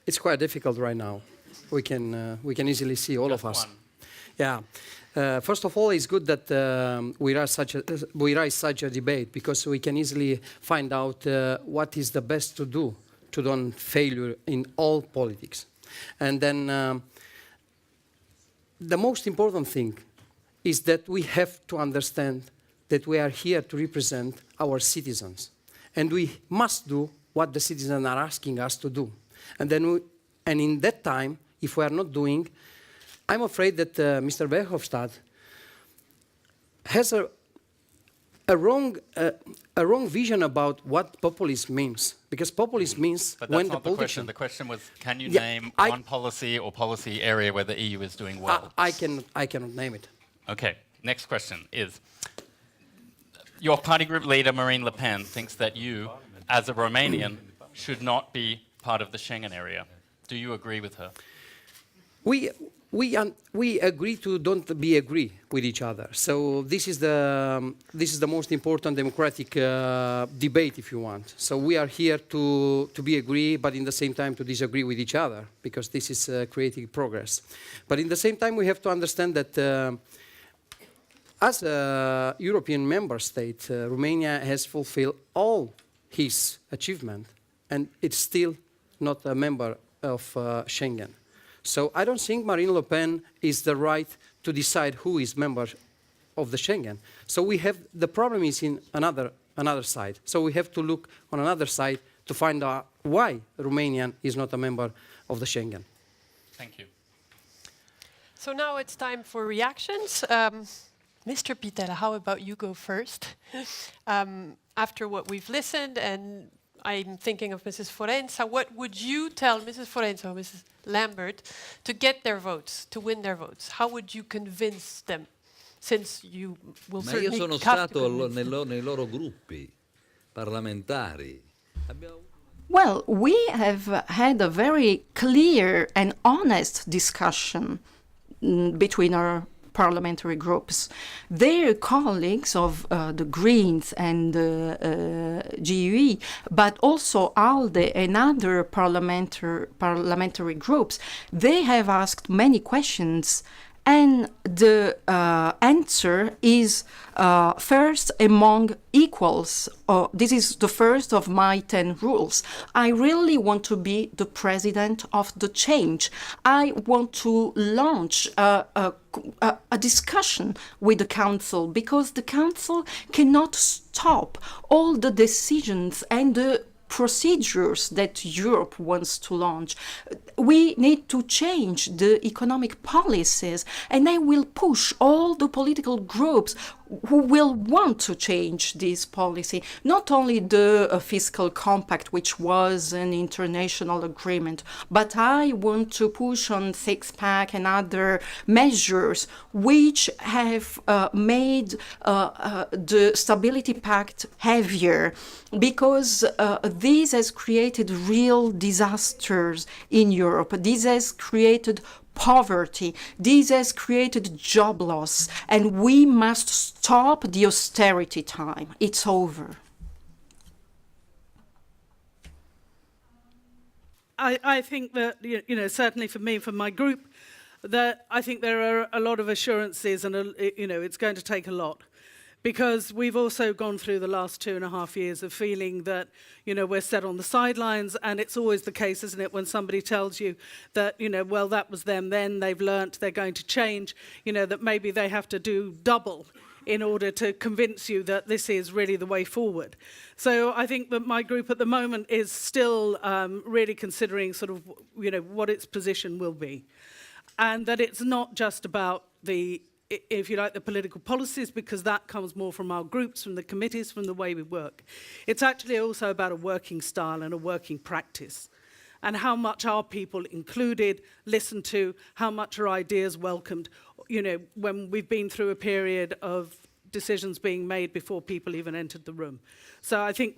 It's quite difficult right now. We can easily see all
Just
of us.
one.
Yeah. First of all, it's good that we raise such a debate, because we can easily find out what is the best to do to don't failure in all politics. And then the most important thing is that we have to understand that we are here to represent our citizens, and we must do what the citizens are asking us to do. And then, in that time, if we are not doing, I'm afraid that Mr. Verhofstadt has a wrong vision about what populism means, because populism means
But
when
that's not
the
the question.
politician.
The question was, can you
Yeah,
name one policy or policy area where the EU is doing well?
I cannot name it.
Okay, next question is, your party group leader, Marine Le Pen, thinks that you, as a Romanian, should not be part of the Schengen area. Do you agree with her?
We agree to don't be agree with each other. So this is the most important democratic debate, if you want. So we are here to be agree, but in the same time to disagree with each other, because this is creating progress. But in the same time, we have to understand that as a European member state, Romania has fulfilled all his achievement, and it's still not a member of Schengen. So I don't think Marine Le Pen is the right to decide who is member of the Schengen. So we have, the problem is in another side. So we have to look on another side to find out why Romania is not a member of the Schengen.
Thank you.
So now it's time for reactions. Mr. Pitella, how about you go first? After what we've listened, and I'm thinking of Mrs. Forenza, what would you tell Mrs. Forenza or Mrs. Lambert to get their votes, to win their votes? How would you convince them, since you will
Ma io
certainly
sono
have to
stato
convince them?
nei loro gruppi parlamentari.
Well, we have had a very clear and honest discussion between our parliamentary groups. Their colleagues of the Greens and GUE, but also ALDE and other parliamentary groups, they have asked many questions, and the answer is first among equals. This is the first of my 10 rules. I really want to be the president of the change. I want to launch a discussion with the council, because the council cannot stop all the decisions and the procedures that Europe wants to launch. We need to change the economic policies, and I will push all the political groups who will want to change this policy, not only the fiscal compact, which was an international agreement, but I want to push on six-pack and other measures which have made the Stability Pact heavier, because this has created real disasters in Europe. This has created poverty. This has created job loss, and we must stop the austerity time. It's over.
I think that, you know, certainly for me, for my group, that I think there are a lot of assurances, and, you know, it's going to take a lot. Because we've also gone through the last 2.5 years of feeling that, you know, we're set on the sidelines, and it's always the case, isn't it, when somebody tells you that, you know, well, that was them then, they've learnt, they're going to change, you know, that maybe they have to do double in order to convince you that this is really the way forward. So I think that my group at the moment is still really considering sort of, what its position will be. And that it's not just about the, if you like, the political policies, because that comes more from our groups, from the committees, from the way we work. It's actually also about a working style and a working practice, and how much are people included, listened to, how much are ideas welcomed, when we've been through a period of decisions being made before people even entered the room. So I think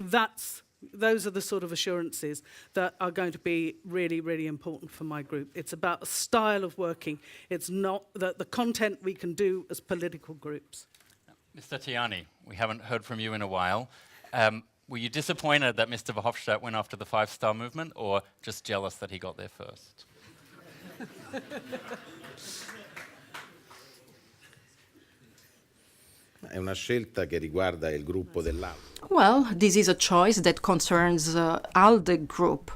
those are the sort of assurances that are going to be really, really important for my group. It's about a style of working. It's not that the content we can do as political groups.
Mr. Tajani, we haven't heard from you in a while. Were you disappointed that Mr. Verhofstadt went after the five-star movement, or just jealous that he got there first?
È una scelta che riguarda il gruppo dell'Alde.
Well, this is a choice that concerns ALDE group.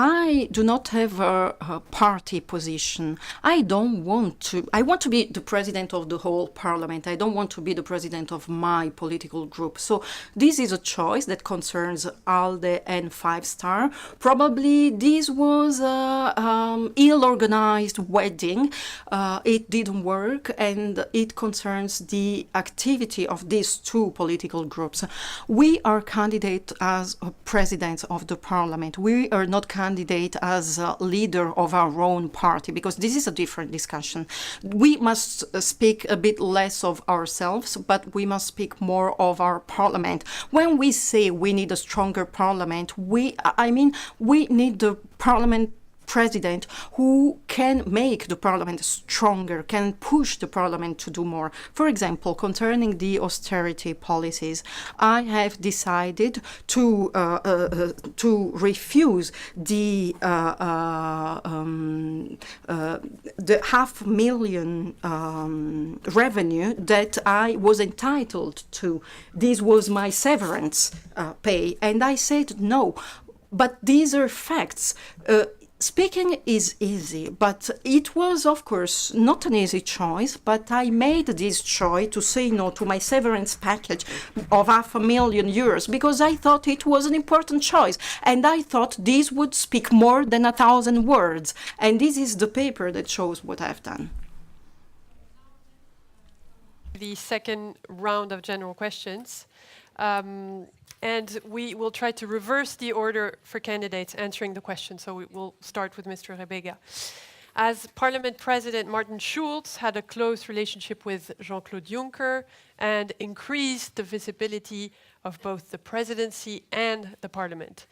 I do not have a party position. I want to be the president of the whole parliament. I don't want to be the president of my political group. So this is a choice that concerns ALDE and Five Star. Probably this was an ill-organized wedding. It didn't work, and it concerns the activity of these two political groups. We are candidate as presidents of the parliament. We are not candidate as a leader of our own party, because this is a different discussion. We must speak a bit less of ourselves, but we must speak more of our parliament. When we say we need a stronger parliament, we need the parliament president who can make the parliament stronger, can push the parliament to do more. For example, concerning the austerity policies, I have decided to refuse the $500,000 revenue that I was entitled to. This was my severance pay, and I said no. But these are facts. Speaking is easy, but it was, of course, not an easy choice, but I made this choice to say no to my severance package of €500,000 because I thought it was an important choice, and I thought this would speak more than 1,000 words, and this is the paper that shows what I've done.
The second round of general questions. And we will try to reverse the order for candidates answering the question. So we will start with Mr. Rebega. As Parliament President, Martin Schulz had a close relationship with Jean-Claude Juncker and increased the visibility of both the presidency and the Parliament.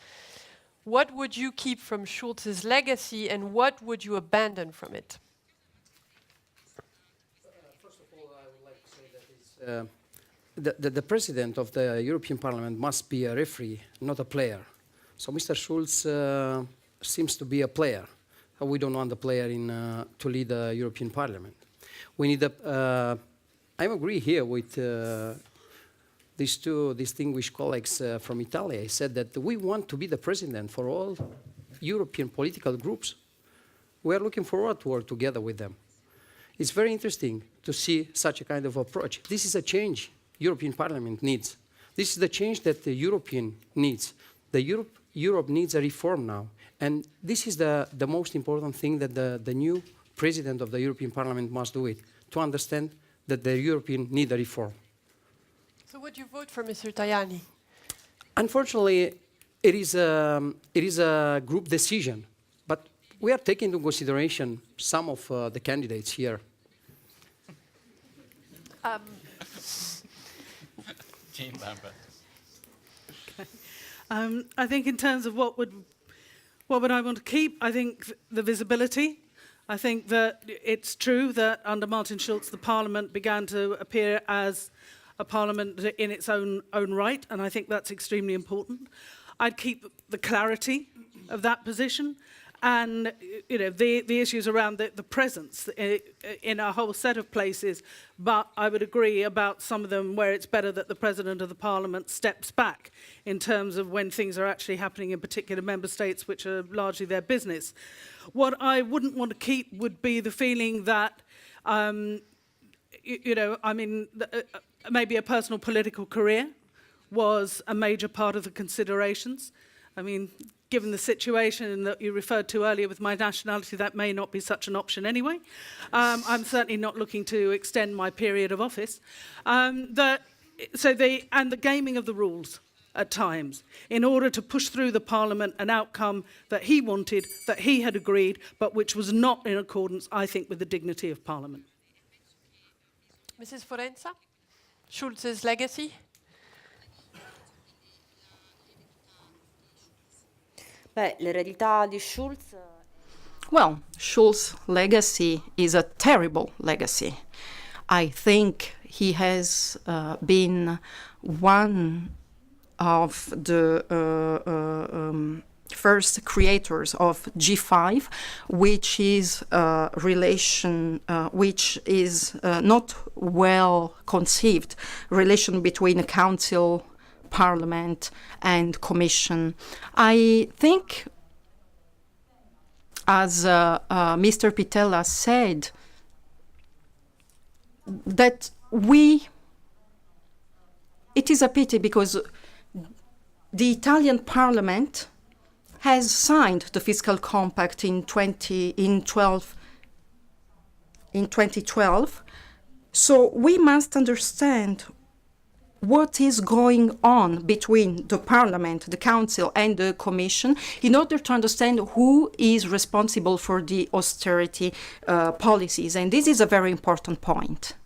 What would you keep from Schulz's legacy, and what would you abandon from it?
First of all, I would like to say that the president of the European Parliament must be a referee, not a player. So Mr. Schulz seems to be a player. We don't want the player to lead the European Parliament. We need I agree here with these two distinguished colleagues from Italy. I said that we want to be the president for all European political groups. We are looking forward to work together with them. It's very interesting to see such a kind of approach. This is a change European Parliament needs. This is the change that the European needs. Europe needs a reform now. And this is the most important thing that the new president of the European Parliament must do it, to understand that the European need a reform.
So would you vote for Mr. Tajani?
Unfortunately, it is a group decision, but we are taking into consideration some of the candidates here.
Jean Lambert.
I think in terms of what would I want to keep, I think the visibility. I think that it's true that under Martin Schulz, the Parliament began to appear as a parliament in its own right, and I think that's extremely important. I'd keep the clarity of that position, and the issues around the presence in a whole set of places, but I would agree about some of them where it's better that the President of the Parliament steps back in terms of when things are actually happening in particular member states, which are largely their business. What I wouldn't want to keep would be the feeling that maybe a personal political career was a major part of the considerations. I mean, given the situation that you referred to earlier with my nationality, that may not be such an option anyway. I'm certainly not looking to extend my period of office. The gaming of the rules at times in order to push through the Parliament an outcome that he wanted, that he had agreed, but which was not in accordance, I think, with the dignity of Parliament.
Mrs. Forenza, Schulz's legacy.
L'eredità di Schulz.
Well, Schulz's legacy is a terrible legacy. I think he has been one of the first creators of G5, which is a relation which is not well conceived relation between a council, Parliament and Commission. I think, as Mr. Pitella said, that it is a pity because the Italian Parliament has signed the fiscal compact in 2012. So we must understand what is going on between the Parliament, the Council and the Commission in order to understand who is responsible for the austerity policies. And this is a very important point.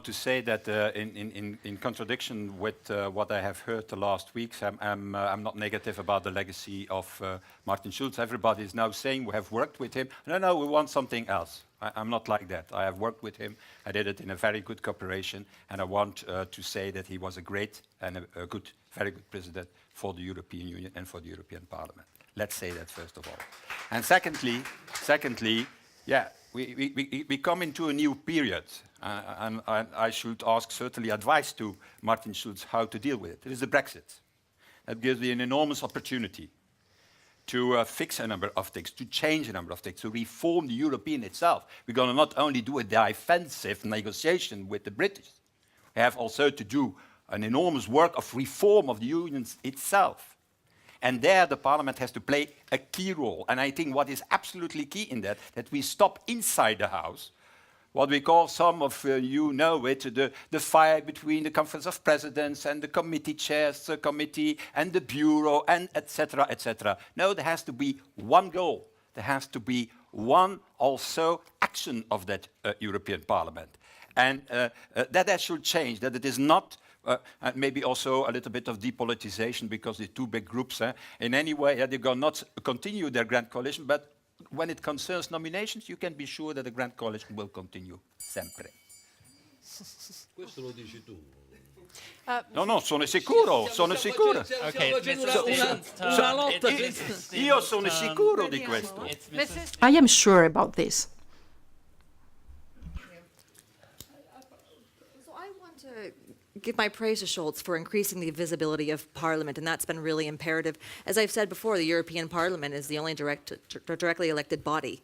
To say that in contradiction with what I have heard the last weeks, I'm not negative about the legacy of Martin Schulz. Everybody is now saying we have worked with him. No, we want something else. I'm not like that. I have worked with him. I did it in a very good cooperation, and I want to say that he was a great and a good, very good president for the European Union and for the European Parliament. Let's say that first of all. And secondly, yeah, we come into a new period, and I should ask certainly advice to Martin Schulz how to deal with it. It is the Brexit. That gives me an enormous opportunity to fix a number of things, to change a number of things, to reform the European itself. We're going to not only do a defensive negotiation with the British, we have also to do an enormous work of reform of the Union itself. And there the Parliament has to play a key role. And I think what is absolutely key in that we stop inside the House, what we call, some of you know it, the fight between the Conference of Presidents and the committee chairs, the committee and the bureau, and etc., etc. No, there has to be one goal. There has to be one also action of that European Parliament. And that should change, that it is not and maybe also a little bit of depoliticization because the two big groups, in any way, they're going to not continue their grand coalition, but when it concerns nominations, you can be sure that the grand coalition will continue sempre.
Questo lo dici tu.
No, sono sicuro.
Okay,
una lotta.
Io sono sicuro di questo.
I am sure about this.
Give my praise to Schulz for increasing the visibility of Parliament, and that's been really imperative. As I've said before, the European Parliament is the only directly elected body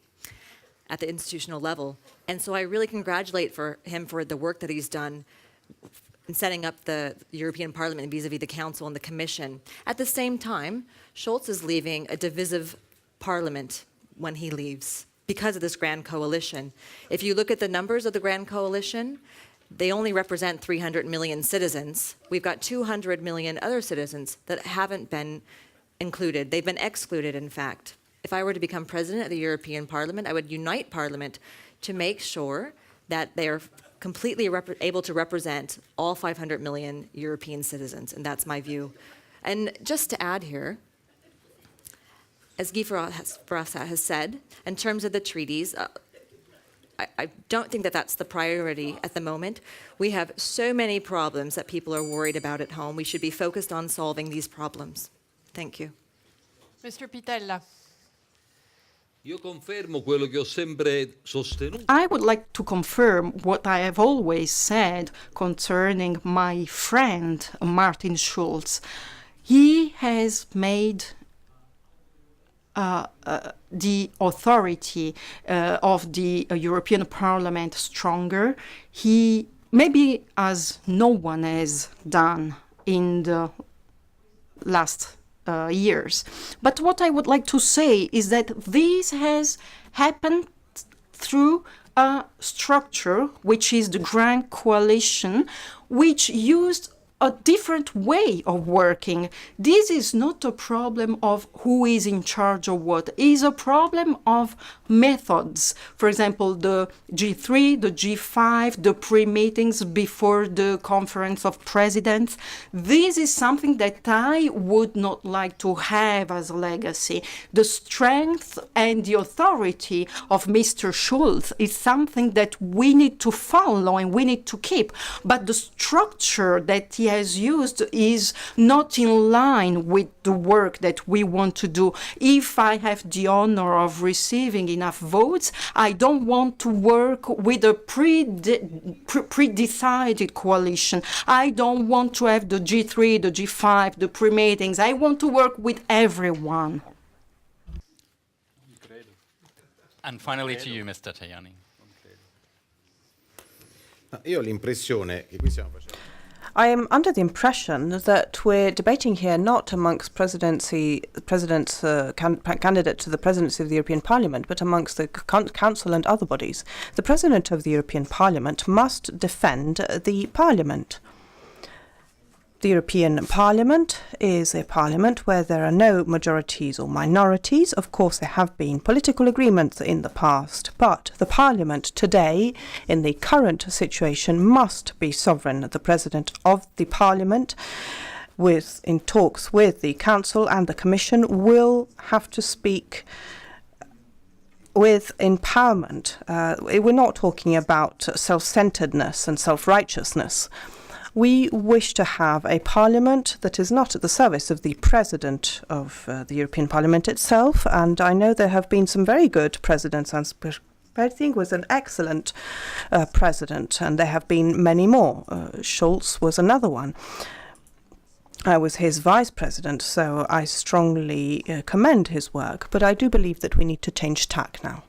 at the institutional level. And so I really congratulate him for the work that he's done in setting up the European Parliament vis-à-vis the Council and the Commission. At the same time, Schulz is leaving a divisive Parliament when he leaves because of this Grand Coalition. If you look at the numbers of the Grand Coalition, they only represent 300 million citizens. We've got 200 million other citizens that haven't been included. They've been excluded, in fact. If I were to become president of the European Parliament, I would unite Parliament to make sure that they are completely able to represent all 500 million European citizens, and that's my view. And just to add here, as Guy Verhofstadt has said, in terms of the treaties, I don't think that that's the priority at the moment. We have so many problems that people are worried about at home. We should be focused on solving these problems. Thank you.
Mr. Pitella.
Io confermo quello che ho sempre sostenuto.
I would like to confirm what I have always said concerning my friend Martin Schulz. He has made the authority of the European Parliament stronger. He maybe as no one has done in the last years. But what I would like to say is that this has happened through a structure, which is the Grand Coalition, which used a different way of working. This is not a problem of who is in charge of what. It is a problem of methods. For example, the G3, the G5, the pre-meetings before the Conference of Presidents. This is something that I would not like to have as a legacy. The strength and the authority of Mr. Schulz is something that we need to follow and we need to keep. But the structure that he has used is not in line with the work that we want to do. If I have the honor of receiving enough votes, I don't want to work with a pre-decided coalition. I don't want to have the G3, the G5, the pre-meetings. I want to work with everyone.
And finally to you, Mr. Tajani.
Io ho l'impressione che qui stiamo facendo.
I am under the impression that we're debating here not amongst candidates to the presidency of the European Parliament, but amongst the Council and other bodies. The President of the European Parliament must defend the Parliament. The European Parliament is a parliament where there are no majorities or minorities. Of course, there have been political agreements in the past, but the Parliament today, in the current situation, must be sovereign. The President of the Parliament, in talks with the Council and the Commission, will have to speak with empowerment. We're not talking about self-centeredness and self-righteousness. We wish to have a parliament that is not at the service of the president of the European Parliament itself, and I know there have been some very good presidents, and Perting was an excellent president, and there have been many more. Schulz was another one. I was his vice president, so I strongly commend his work, but I do believe that we need to change tack now.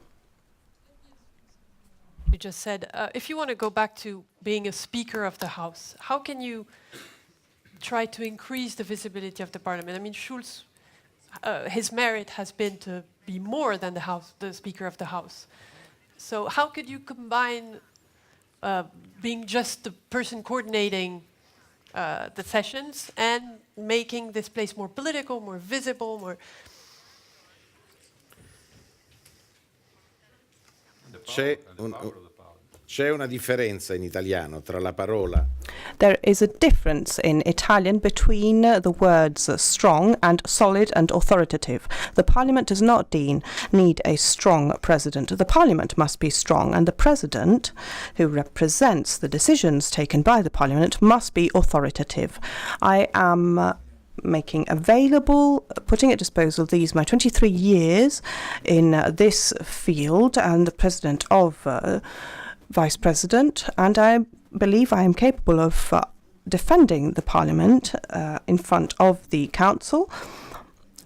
You just said, if you want to go back to being a Speaker of the House, how can you try to increase the visibility of the Parliament? I mean, Schulz, his merit has been to be more than the Speaker of the House. So how could you combine being just the person coordinating the sessions and making this place more political, more visible, more...
C'è una differenza in italiano tra la parola.
There is a difference in Italian between the words strong and solid and authoritative. The Parliament does not need a strong president. The Parliament must be strong, and the president, who represents the decisions taken by the Parliament, must be authoritative. I am making available, putting at disposal these my 23 years in this field and the president of vice president, and I believe I am capable of defending the Parliament in front of the Council.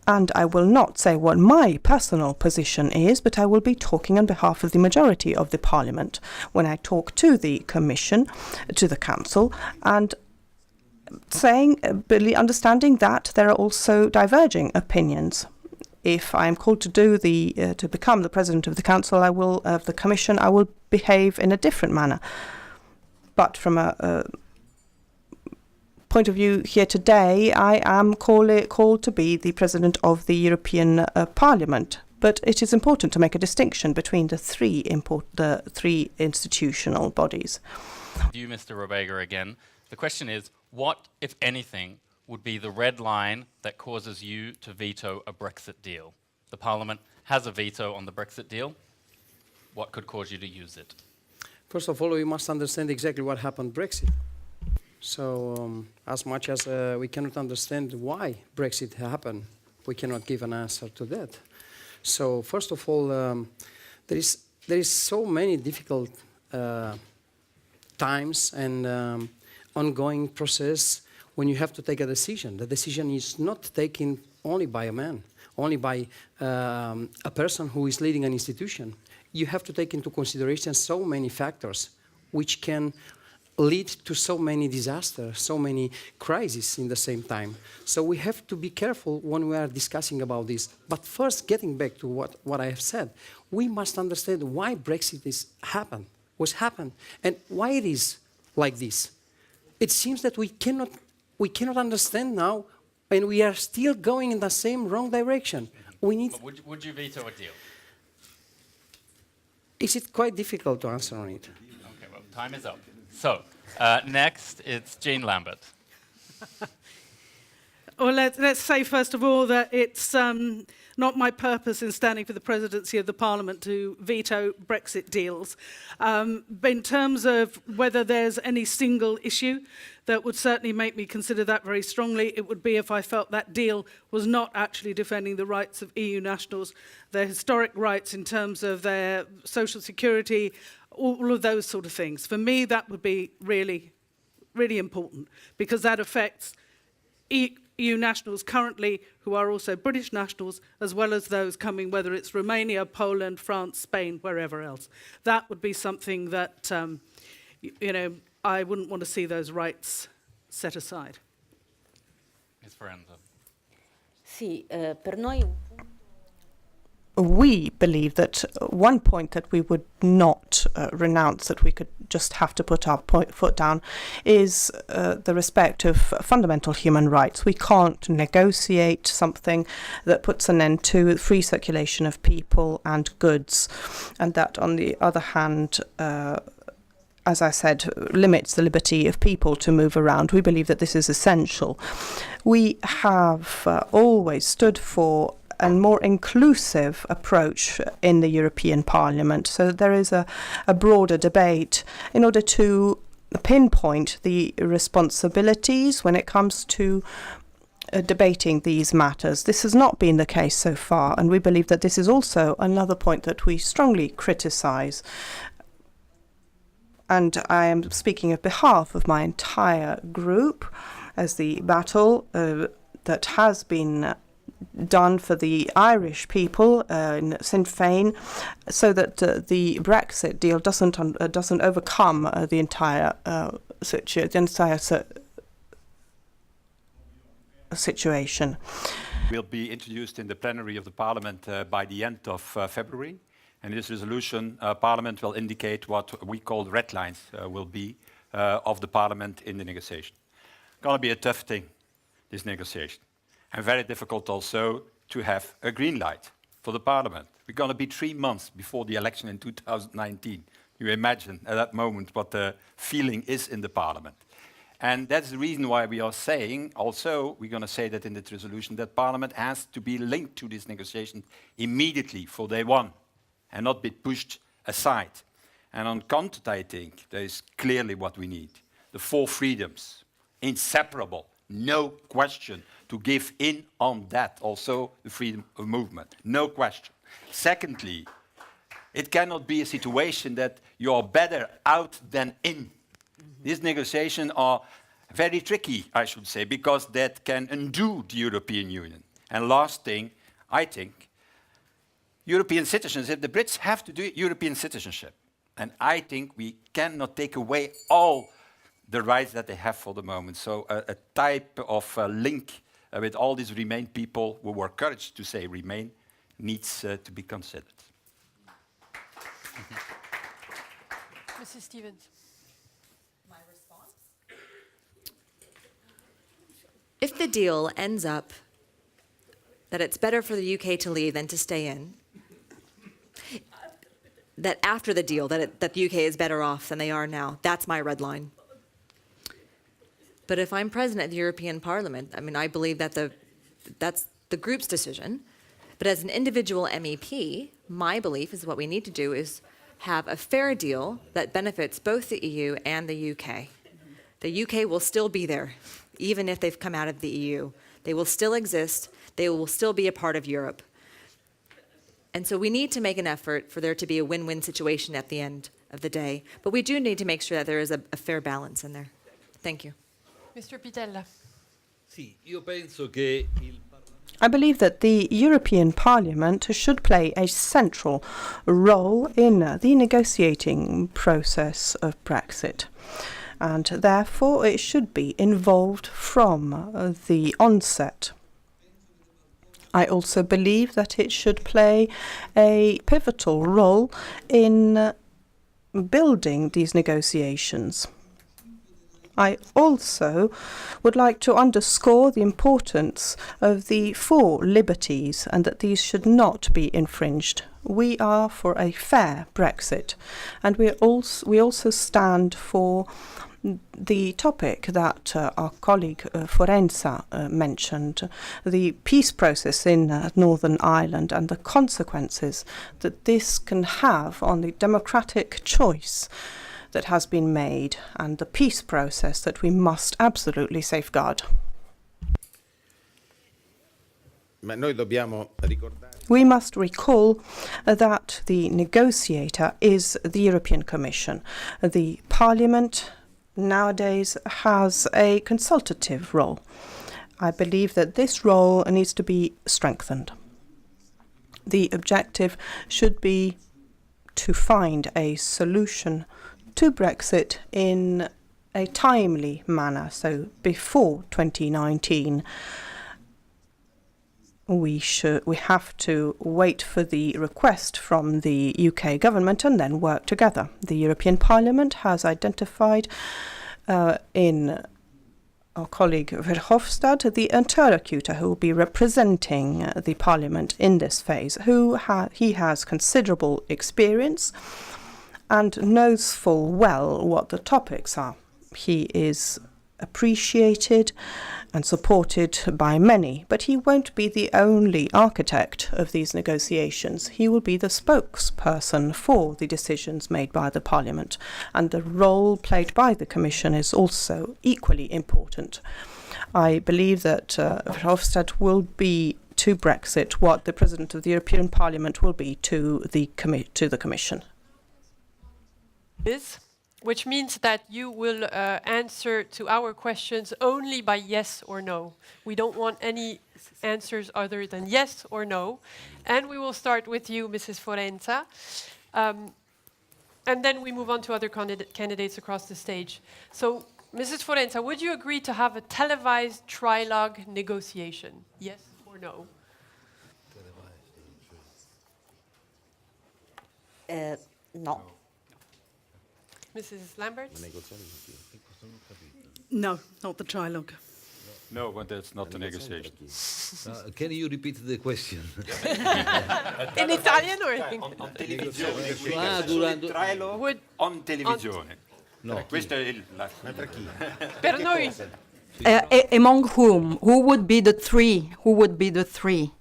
And I will not say what my personal position is, but I will be talking on behalf of the majority of the Parliament when I talk to the Commission, to the Council, and saying, understanding that there are also diverging opinions. If I am called to become the president of the Council, of the Commission, I will behave in a different manner. But from a point of view here today, I am called to be the president of the European Parliament. But it is important to make a distinction between the three institutional bodies.
You, Mr. Robega, again. The question is, what, if anything, would be the red line that causes you to veto a Brexit deal? The Parliament has a veto on the Brexit deal. What could cause you to use it?
First of all, we must understand exactly what happened Brexit. So as much as we cannot understand why Brexit happened, we cannot give an answer to that. So first of all, there is so many difficult times and ongoing process when you have to take a decision. The decision is not taken only by a man, only by a person who is leading an institution. You have to take into consideration so many factors which can lead to so many disasters, so many crises in the same time. So we have to be careful when we are discussing about this. But first, getting back to what I have said, we must understand why Brexit was happened, and why it is like this. It seems that we cannot understand now, and we are still going in the same wrong direction. We need.
But would you veto a deal?
Is it quite difficult to answer on it?
Okay, well, time is up. So, next, it's Jean Lambert.
Well, let's say, first of all, that it's not my purpose in standing for the presidency of the Parliament to veto Brexit deals. But in terms of whether there's any single issue that would certainly make me consider that very strongly, it would be if I felt that deal was not actually defending the rights of EU nationals, their historic rights in terms of their social security, all of those sort of things. For me, that would be really, really important, because that affects EU nationals currently who are also British nationals, as well as those coming, whether it's Romania, Poland, France, Spain, wherever else. That would be something that, I wouldn't want to see those rights set aside.
Ms. Forenza.
Sì, per noi
we believe that one point that we would not renounce, that we could just have to put our foot down, is the respect of fundamental human rights. We can't negotiate something that puts an end to free circulation of people and goods, and that, on the other hand, as I said, limits the liberty of people to move around. We believe that this is essential. We have always stood for a more inclusive approach in the European Parliament, so there is a broader debate in order to pinpoint the responsibilities when it comes to debating these matters. This has not been the case so far, and we believe that this is also another point that we strongly criticise. And I am speaking on behalf of my entire group, as the battle that has been done for the Irish people in Sinn Féin, so that the Brexit deal doesn't overcome the entire situation.
Will be introduced in the plenary of the Parliament by the end of February. And in this resolution, Parliament will indicate what we call red lines will be of the Parliament in the negotiation. Going to be a tough thing, this negotiation. And very difficult also to have a green light for the Parliament. We're going to be 3 months before the election in 2019. You imagine at that moment what the feeling is in the Parliament. And that's the reason why we are saying, also, we're going to say that in this resolution, that Parliament has to be linked to this negotiation immediately for day one and not be pushed aside. And on content, I think, there is clearly what we need. The 4 freedoms, inseparable, no question, to give in on that, also the freedom of movement, no question. Secondly, it cannot be a situation that you are better out than in. These negotiations are very tricky, I should say, because that can undo the European Union. And last thing, I think, European citizenship, the Brits have to do European citizenship. And I think we cannot take away all the rights that they have for the moment. So a type of link with all these Remain people who were encouraged to say Remain needs to be considered.
Mrs. Stevens.
My response? If the deal ends up that it's better for the UK to leave than to stay in, that after the deal, that the UK is better off than they are now, that's my red line. But if I'm president of the European Parliament, I mean, I believe that that's the group's decision. But as an individual MEP, my belief is what we need to do is have a fair deal that benefits both the EU and the UK. The UK will still be there, even if they've come out of the EU. They will still exist. They will still be a part of Europe. And so we need to make an effort for there to be a win-win situation at the end of the day. But we do need to make sure that there is a fair balance in there. Thank you.
Mr. Pitella.
Sì, io penso che
I believe that the European Parliament should play a central role in the negotiating process of Brexit, and therefore it should be involved from the onset. I also believe that it should play a pivotal role in building these negotiations. I also would like to underscore the importance of the 4 liberties and that these should not be infringed. We are for a fair Brexit, and we also stand for the topic that our colleague Forenza mentioned, the peace process in Northern Ireland and the consequences that this can have on the democratic choice that has been made and the peace process that we must absolutely safeguard. We must recall that the negotiator is the European Commission. The Parliament nowadays has a consultative role. I believe that this role needs to be strengthened. The objective should be to find a solution to Brexit in a timely manner, so before 2019. We have to wait for the request from the UK government and then work together. The European Parliament has identified in our colleague Verhofstadt the interlocutor who will be representing the Parliament in this phase, he has considerable experience and knows full well what the topics are. He is appreciated and supported by many, but he won't be the only architect of these negotiations. He will be the spokesperson for the decisions made by the Parliament, and the role played by the Commission is also equally important. I believe that Verhofstadt will be to Brexit what the President of the European Parliament will be to the Commission.
Which means that you will answer to our questions only by yes or no. We don't want any answers other than yes or no. And we will start with you, Mrs. Forenza. And then we move on to other candidates across the stage. So, Mrs. Forenza, would you agree to have a televised trilogue negotiation? Yes or no?
No.
Mrs. Lambert?
No, not the trilogue.
No, but that's not the negotiation.
Can you repeat the question?
In Italian or in
On televisione.
On
televisione.
No.
Questo è
Per noi.
Among whom? Who would be the 3? Who would be the 3?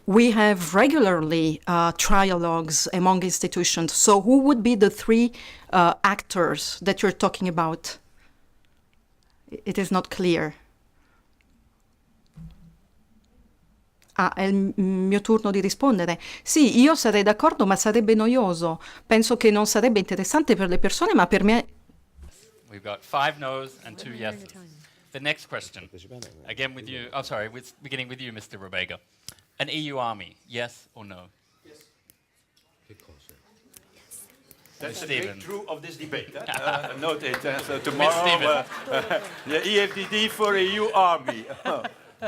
We have regularly trialogues among institutions. So who would be the 3 actors that you're talking about? It is not clear. È il mio turno di rispondere. Sì, io sarei d'accordo, ma sarebbe noioso. Penso che non sarebbe interessante per le persone, ma per me...
We've got 5 no's and 2 yeses. The next question, again with you, beginning with you, Mr. Rebega. An EU army, yes or no?
Yes. That's the breakthrough of this debate. Note it. So tomorrow, the EFDD for EU army.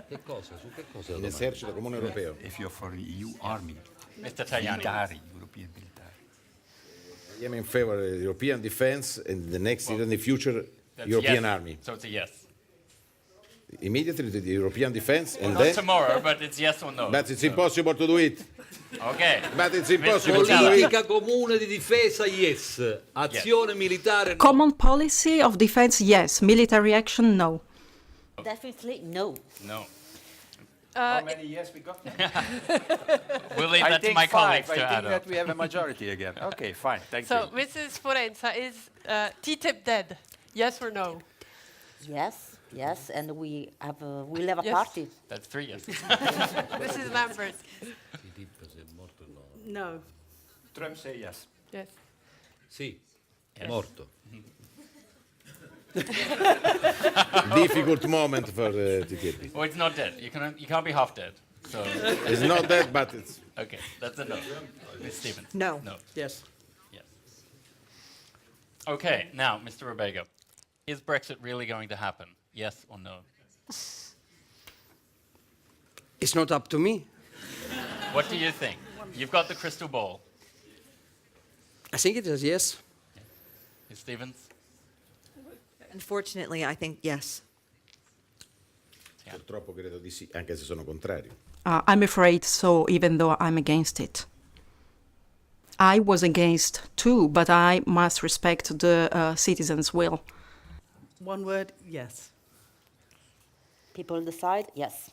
Che cosa? Su che cosa? L'esercito comune europeo.
If you're for the EU army.
Mr. Tajani.
European military.
I am in favor of European defense and the next, in the future, European army.
So it's a yes.
Immediately the European defense and
Not
then...
tomorrow, but it's yes or no.
But it's impossible to do it.
Okay.
But it's impossible to do it.
Politica comune di difesa, yes. Azione militare, no.
Common policy of defense, yes. Military action, no.
Definitely no.
No.
How many yes we got?
We'll leave that to my colleagues to
I
add
think
up.
that we have a majority again. Okay, fine. Thank
So,
you.
Mrs. Forenza, is TTIP dead? Yes or no?
Yes, and we'll have a
Yes.
party.
That's 3 yeses.
Mrs. Lambert?
No.
Trump say yes.
Yes.
Sì,
Yes.
morto.
Difficult moment for TTIP.
Well, it's not dead. You can't be half dead. So
It's not that, but it's...
okay, that's a no. Ms. Stevens.
No.
No.
Yes.
Yes. Okay, now, Mr. Rebega, is Brexit really going to happen? Yes or no?
It's not up to me.
What do you think? You've got the crystal ball.
I think it is yes.
Ms. Stevens?
Unfortunately, I think yes.
Purtroppo credo di sì, anche se sono contrario.
I'm afraid so, even though I'm against it. I was against too, but I must respect the citizens' will.
One word, yes.
People decide, yes.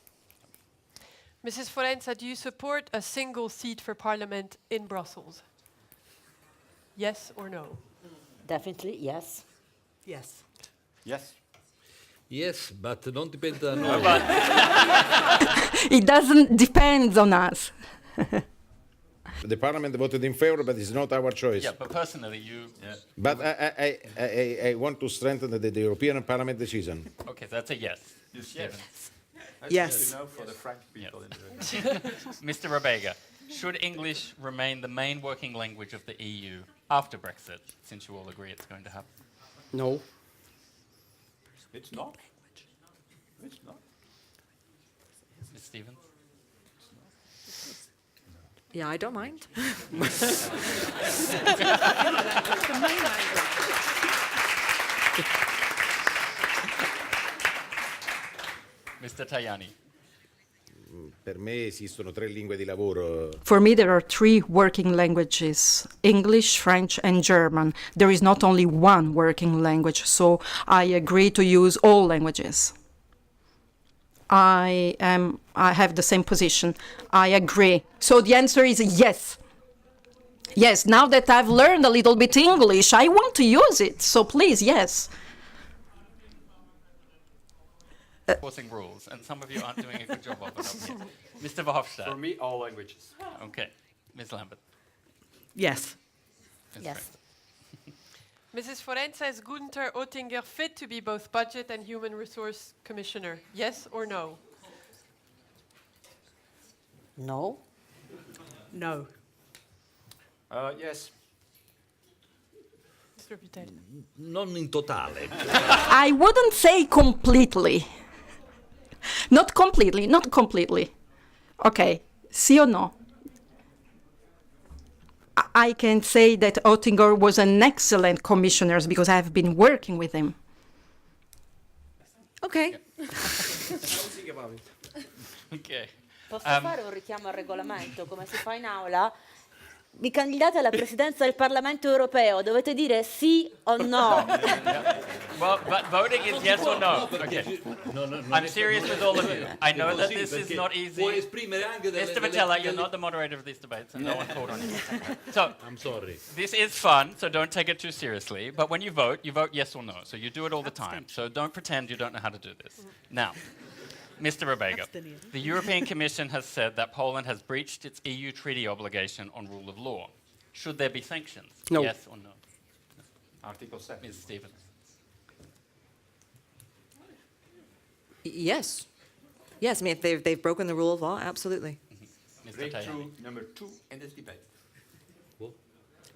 Mrs. Forenza, do you support a single seat for Parliament in Brussels? Yes or no?
Definitely, yes.
Yes.
Yes.
Yes, but non dipende da noi.
It doesn't depend on us.
The Parliament voted in favor, but it's not our choice.
Yeah, but personally, you...
But I want to strengthen the European Parliament decision.
Okay, that's a yes.
Yes.
Yes.
You know, for the French people in the room.
Mr. Rebega, should English remain the main working language of the EU after Brexit, since you all agree it's going to happen?
No.
It's not. It's not.
Ms. Stevens?
Yeah, I don't mind.
Mr. Tajani?
Per me esistono 3 lingue di lavoro.
For me, there are 3 working languages, English, French, and German. There is not only one working language, so I agree to use all languages. I have the same position. I agree. So the answer is yes. Yes, now that I've learned a little bit English, I want to use it. So please, yes.
Enforcing rules, and some of you aren't doing a good job of it. Mr. Verhofstadt?
For me, all languages.
Okay. Ms. Lambert?
Yes.
Ms.
Yes.
Mrs. Forenza, is Gunther Oettinger fit to be both Budget and Human Resource Commissioner? Yes or no?
No.
No.
Yes.
Mr. Buttel.
Non in totale.
I wouldn't say completely. Not completely, not completely. Okay, sì or no? I can say that Oettinger was an excellent commissioner because I have been working with him.
Okay.
Think about it.
Okay.
Posso fare un richiamo al regolamento, come si fa in aula? Vi candidate alla presidenza del Parlamento europeo, dovete dire sì o no.
Well, but voting is yes or no. Okay. I'm serious with all of you. I know that this is not easy.
Puoi esprimere anche
Mr. Vitella, you're not the moderator of these debates, and no one called on you. So,
I'm sorry.
this is fun, so don't take it too seriously. But when you vote yes or no. So you do it all the time. So don't pretend you don't know how to do this. Now, Mr. Rebega, the European Commission has said that Poland has breached its EU treaty obligation on rule of law. Should there be sanctions?
No.
Yes or no?
Article 7.
Ms. Stevens?
Yes. Yes, I mean, if they've broken the rule of law, absolutely.
Mr.
Breakthrough
Tajani?
number 2 in this debate.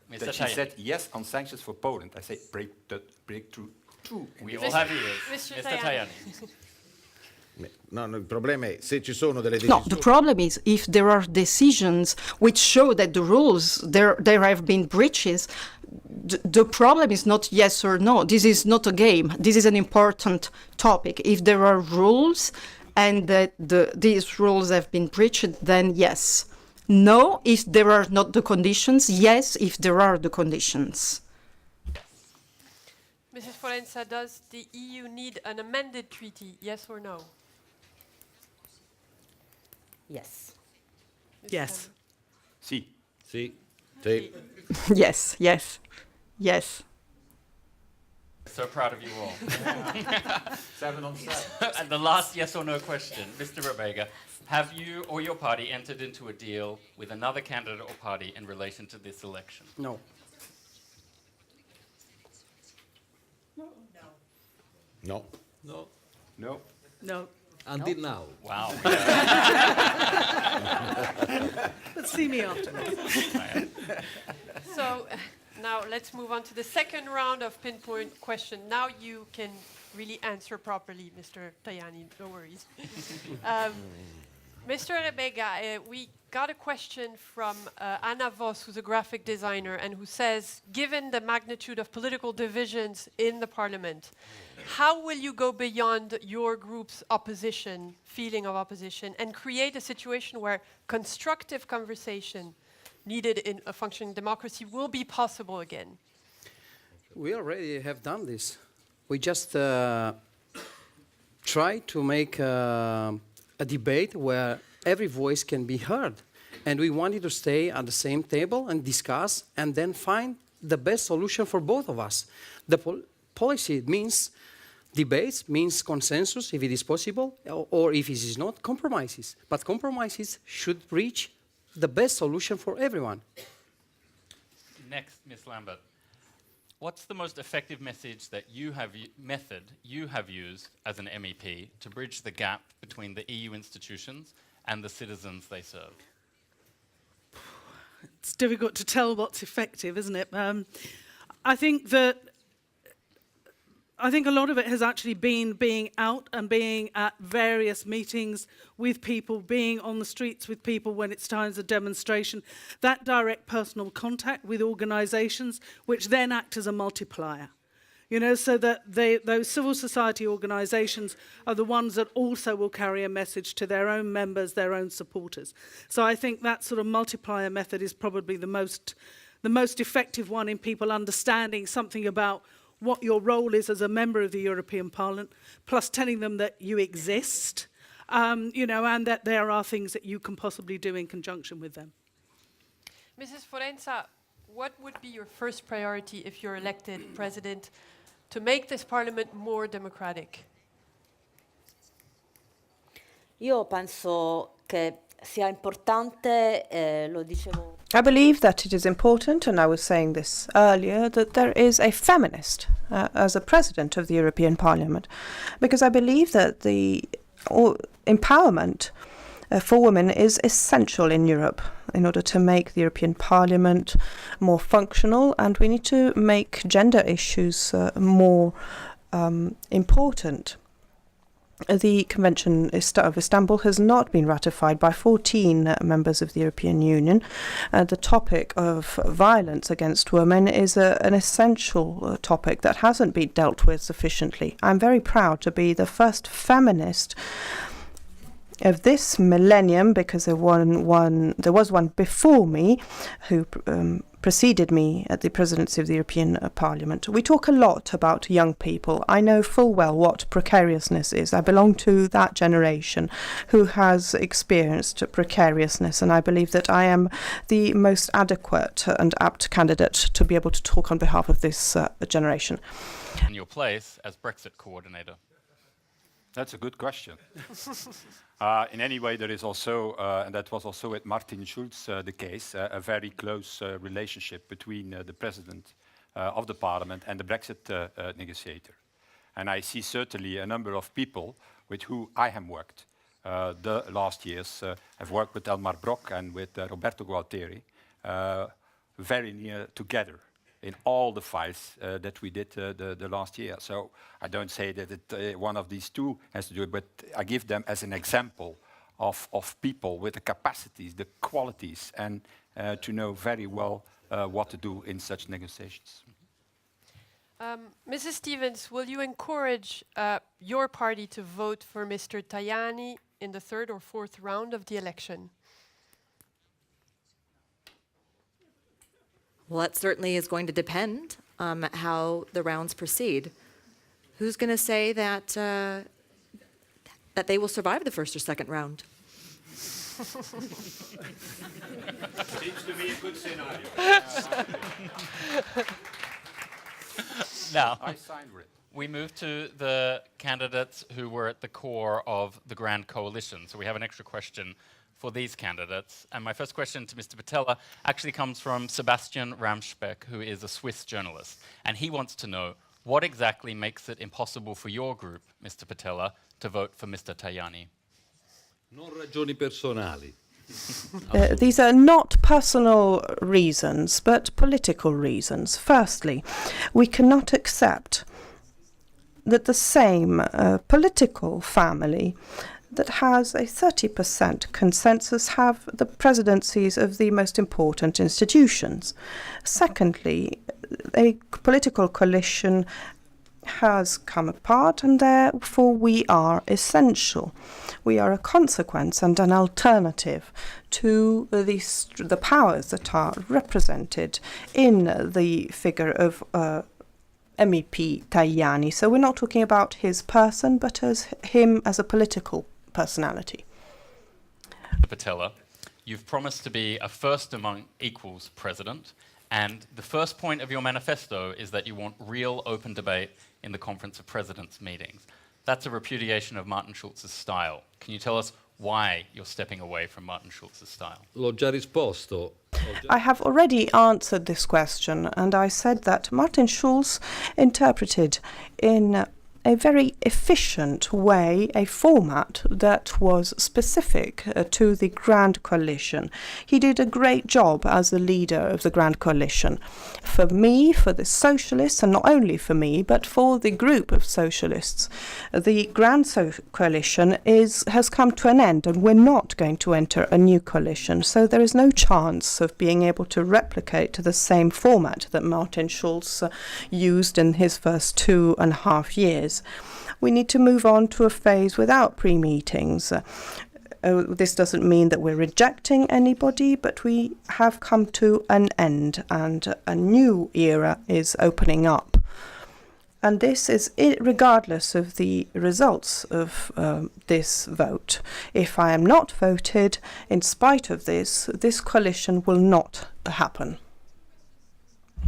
Mr.
That she
Tajani?
said yes on sanctions for Poland. I say breakthrough 2 in
We
this
all have ears.
Mr.
Mr. Tajani?
No, il problema è se ci sono delle
No,
decisioni.
the problem is if there are decisions which show that the rules, there have been breaches, the problem is not yes or no. This is not a game. This is an important topic. If there are rules and that these rules have been breached, then yes. No, if there are not the conditions. Yes, if there are the conditions.
Mrs. Forenza, does the EU need an amended treaty? Yes or no?
Yes.
Yes.
Sì.
Sì.
Sì.
Yes, yes, yes.
So proud of you all.
7 on 7.
And the last yes or no question, Mr. Rebega, have you or your party entered into a deal with another candidate or party in relation to this election?
No.
No.
No.
No.
No.
Until now.
Wow.
Let's see me afterwards.
So now let's move on to the second round of pinpoint question. Now you can really answer properly, Mr. Tajani, no worries. Mr. Rebega, we got a question from Anna Vos, who's a graphic designer, and who says, given the magnitude of political divisions in the parliament, how will you go beyond your group's opposition, feeling of opposition, and create a situation where constructive conversation needed in a functioning democracy will be possible again?
We already have done this. We just try to make a debate where every voice can be heard. And we wanted to stay at the same table and discuss and then find the best solution for both of us. The policy means debates, means consensus if it is possible, or if it is not, compromises. But compromises should reach the best solution for everyone.
Next, Ms. Lambert. What's the most effective message that you have used as an MEP to bridge the gap between the EU institutions and the citizens they serve?
It's difficult to tell what's effective, isn't it? I think a lot of it has actually been being out and being at various meetings with people, being on the streets with people when it's times of demonstration, that direct personal contact with organisations, which then act as a multiplier. You know, so that those civil society organisations are the ones that also will carry a message to their own members, their own supporters. So I think that sort of multiplier method is probably the most effective one in people understanding something about what your role is as a member of the European Parliament, plus telling them that you exist, you know, and that there are things that you can possibly do in conjunction with them.
Mrs. Forenza, what would be your first priority if you're elected president to make this parliament more democratic?
Io penso che sia importante, lo dicevo.
I believe that it is important, and I was saying this earlier, that there is a feminist as a president of the European Parliament, because I believe that the empowerment for women is essential in Europe in order to make the European Parliament more functional, and we need to make gender issues more important. The Convention of Istanbul has not been ratified by 14 members of the European Union. The topic of violence against women is an essential topic that hasn't been dealt with sufficiently. I'm very proud to be the first feminist of this millennium, because there was one before me who preceded me at the presidency of the European Parliament. We talk a lot about young people. I know full well what precariousness is. I belong to that generation who has experienced precariousness, and I believe that I am the most adequate and apt candidate to be able to talk on behalf of this generation.
In your place as Brexit coordinator?
That's a good question. In any way, there is also, and that was also with Martin Schulz the case, a very close relationship between the president of the parliament and the Brexit negotiator. And I see certainly a number of people with who I have worked the last years. I've worked with Elmar Brok and with Roberto Gualtieri very near together in all the files that we did the last year. So I don't say that one of these two has to do it, but I give them as an example of people with the capacities, the qualities, and to know very well what to do in such negotiations.
Mrs. Stevens, will you encourage your party to vote for Mr. Tajani in the third or fourth round of the election?
Well, that certainly is going to depend on how the rounds proceed. Who's going to say that that they will survive the first or second round?
Seems to be a good scenario.
Now,
I signed for it.
We move to the candidates who were at the core of the Grand Coalition. So we have an extra question for these candidates. And my first question to Mr. Pittella actually comes from Sebastian Ramspeck, who is a Swiss journalist. And he wants to know, what exactly makes it impossible for your group, Mr. Pittella, to vote for Mr. Tajani?
Non ragioni personali.
These are not personal reasons, but political reasons. Firstly, we cannot accept that the same political family that has a 30% consensus have the presidencies of the most important institutions. Secondly, a political coalition has come apart, and therefore we are essential. We are a consequence and an alternative to the powers that are represented in the figure of MEP Tajani. So we're not talking about his person, but as him as a political personality.
Mr. Pittella, you've promised to be a first among equals president, and the first point of your manifesto is that you want real open debate in the Conference of Presidents meetings. That's a repudiation of Martin Schulz's style. Can you tell us why you're stepping away from Martin Schulz's style?
L'ho già risposto.
I have already answered this question, and I said that Martin Schulz interpreted in a very efficient way a format that was specific to the Grand Coalition. He did a great job as the leader of the Grand Coalition. For me, for the socialists, and not only for me, but for the group of socialists, the Grand Coalition has come to an end, and we're not going to enter a new coalition. So there is no chance of being able to replicate the same format that Martin Schulz used in his first 2.5 years. We need to move on to a phase without pre-meetings. This doesn't mean that we're rejecting anybody, but we have come to an end, and a new era is opening up. And this is regardless of the results of this vote. If I am not voted, in spite of this, this coalition will not happen.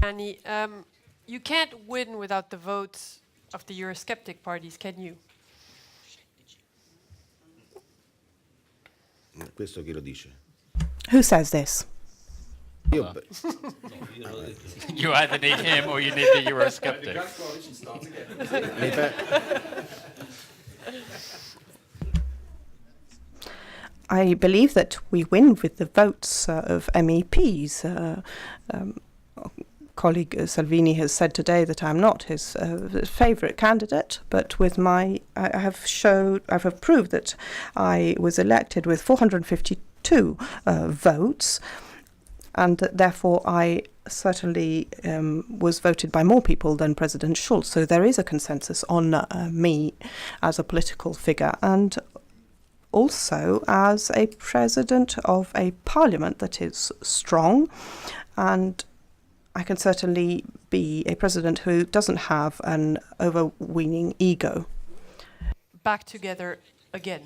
Annie, you can't win without the votes of the Eurosceptic parties, can you?
Questo chi lo dice?
Who says this?
Io
You either need him or you need the Eurosceptic.
I believe that we win with the votes of MEPs. Colleague Salvini has said today that I'm not his favourite candidate, but with I have proved that I was elected with 452 votes, and therefore I certainly was voted by more people than President Schulz. So there is a consensus on me as a political figure, and also as a president of a parliament that is strong, and I can certainly be a president who doesn't have an overweening ego.
Back together again.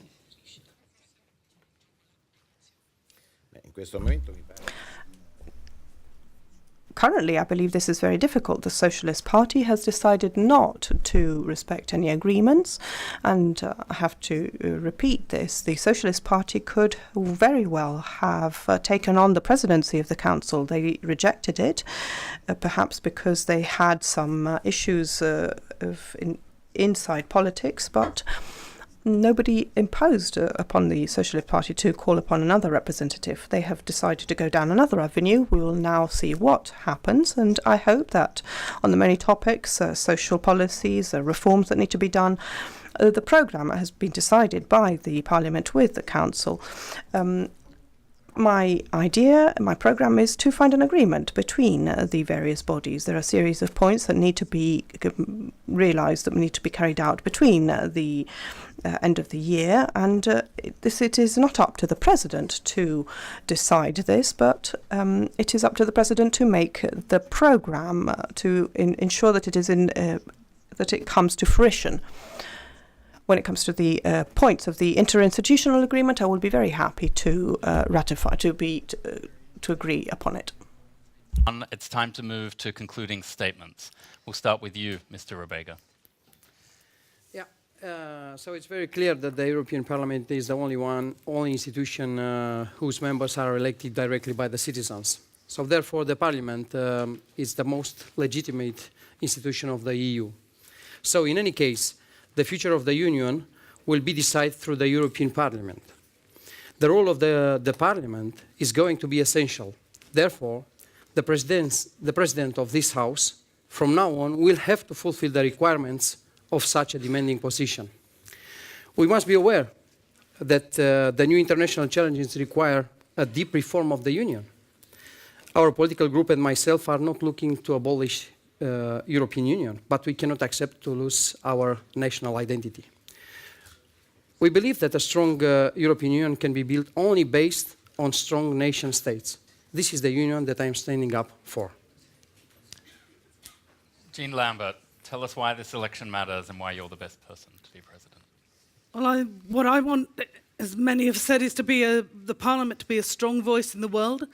In questo momento mi pare.
Currently, I believe this is very difficult. The Socialist Party has decided not to respect any agreements, and I have to repeat this. The Socialist Party could very well have taken on the presidency of the Council. They rejected it, perhaps because they had some issues inside politics, but nobody imposed upon the Socialist Party to call upon another representative. They have decided to go down another avenue. We will now see what happens, and I hope that on the many topics, social policies, reforms that need to be done, the programme has been decided by the Parliament with the Council. My idea, my programme is to find an agreement between the various bodies. There are a series of points that need to be realised, that need to be carried out between the end of the year, and it is not up to the President to decide this, but it is up to the President to make the programme to ensure that it is that it comes to fruition. When it comes to the points of the interinstitutional agreement, I will be very happy to ratify, to agree upon it.
It's time to move to concluding statements. We'll start with you, Mr. Rebega.
Yeah, so it's very clear that the European Parliament is the only institution whose members are elected directly by the citizens. So therefore, the Parliament is the most legitimate institution of the EU. So in any case, the future of the Union will be decided through the European Parliament. The role of the Parliament is going to be essential. Therefore, the President of this House, from now on, will have to fulfill the requirements of such a demanding position. We must be aware that the new international challenges require a deep reform of the Union. Our political group and myself are not looking to abolish European Union, but we cannot accept to lose our national identity. We believe that a strong European Union can be built only based on strong nation states. This is the union that I am standing up for.
Jean Lambert, tell us why this election matters and why you're the best person to be president.
Well, what I want, as many have said, is to be the Parliament to be a strong voice in the world,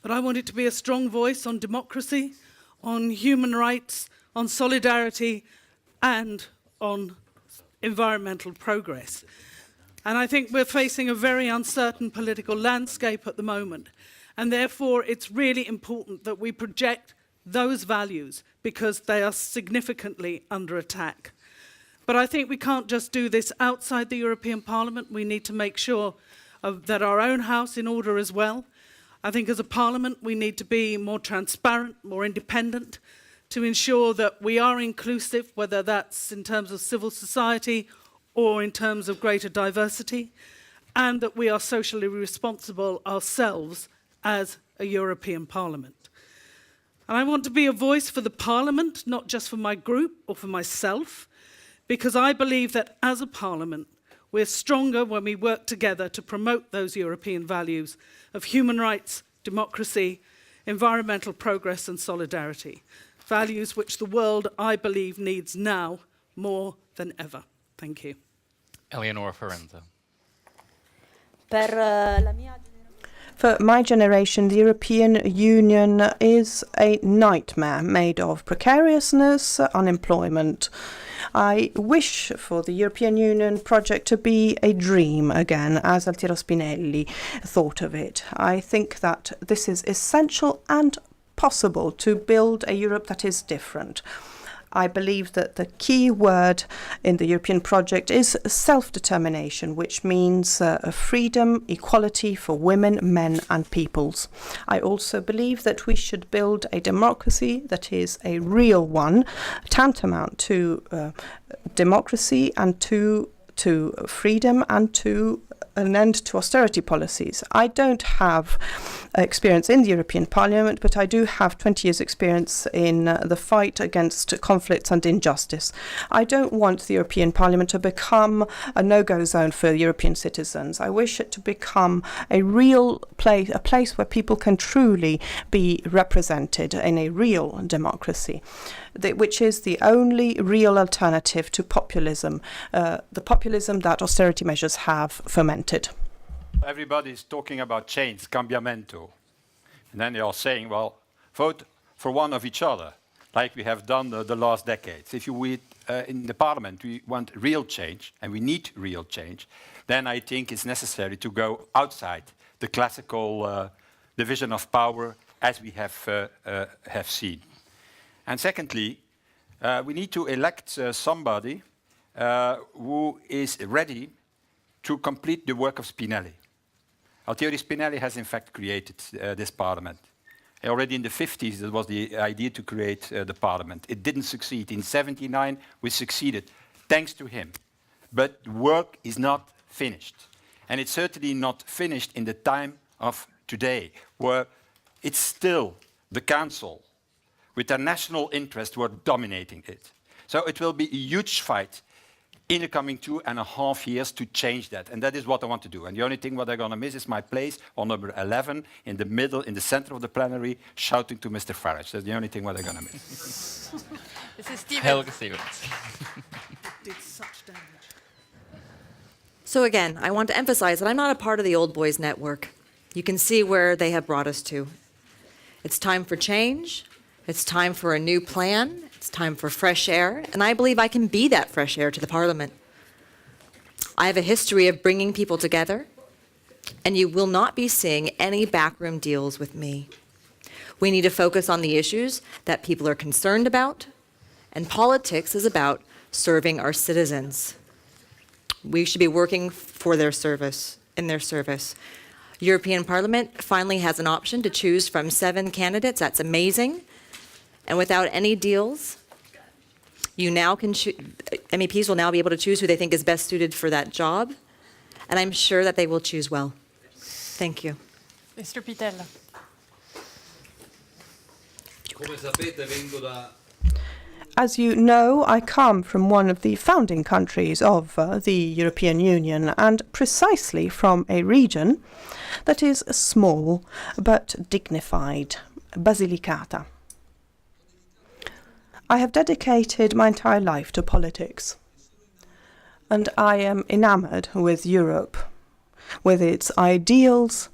but I want it to be a strong voice on democracy, on human rights, on solidarity, and on environmental progress. And I think we're facing a very uncertain political landscape at the moment, and therefore it's really important that we project those values because they are significantly under attack. But I think we can't just do this outside the European Parliament. We need to make sure that our own house in order as well. I think as a Parliament we need to be more transparent, more independent, to ensure that we are inclusive, whether that's in terms of civil society or in terms of greater diversity, and that we are socially responsible ourselves as a European Parliament. And I want to be a voice for the Parliament, not just for my group or for myself, because I believe that as a Parliament, we're stronger when we work together to promote those European values of human rights, democracy, environmental progress and solidarity. Values which the world, I believe, needs now more than ever. Thank you.
Eleonora Forenza.
For my generation, the European Union is a nightmare made of precariousness, unemployment. I wish for the European Union project to be a dream again, as Altiero Spinelli thought of it. I think that this is essential and possible to build a Europe that is different. I believe that the key word in the European project is self-determination, which means freedom, equality for women, men and peoples. I also believe that we should build a democracy that is a real one, tantamount to democracy and to freedom and to an end to austerity policies. I don't have experience in the European Parliament, but I do have 20 years' experience in the fight against conflicts and injustice. I don't want the European Parliament to become a no-go zone for European citizens. I wish it to become a real place, a place where people can truly be represented in a real democracy, which is the only real alternative to populism, the populism that austerity measures have fomented.
Everybody's talking about change, cambiamento. And then they are saying, well, vote for one of each other, like we have done the last decades. If in the Parliament we want real change, and we need real change, then I think it's necessary to go outside the classical division of power as we have seen. And secondly, we need to elect somebody who is ready to complete the work of Spinelli. Altiero Spinelli has in fact created this parliament. Already in the 50s, it was the idea to create the parliament. It didn't succeed. In '79, we succeeded, thanks to him. But work is not finished. And it's certainly not finished in the time of today, where it's still the council, with their national interest, who are dominating it. So it will be a huge fight in the coming 2.5 years to change that. And that is what I want to do. And the only thing what I'm going to miss is my place on number 11, in the middle, in the center of the plenary, shouting to Mr. Farage. That's the only thing what I'm going to miss.
This is Stevens.
Helga Stevens.
Did such damage.
So again, I want to emphasize that I'm not a part of the Old Boys Network. You can see where they have brought us to. It's time for change. It's time for a new plan. It's time for fresh air, and I believe I can be that fresh air to the Parliament. I have a history of bringing people together, and you will not be seeing any backroom deals with me. We need to focus on the issues that people are concerned about, and politics is about serving our citizens. We should be working for their service, in their service. European Parliament finally has an option to choose from 7 candidates. That's amazing. And without any deals, you now can MEPs will now be able to choose who they think is best suited for that job. And I'm sure that they will choose well. Thank you.
Mr. Pitella.
As you know, I come from one of the founding countries of the European Union, and precisely from a region that is small but dignified, Basilicata. I have dedicated my entire life to politics, and I am enamored with Europe, with its ideals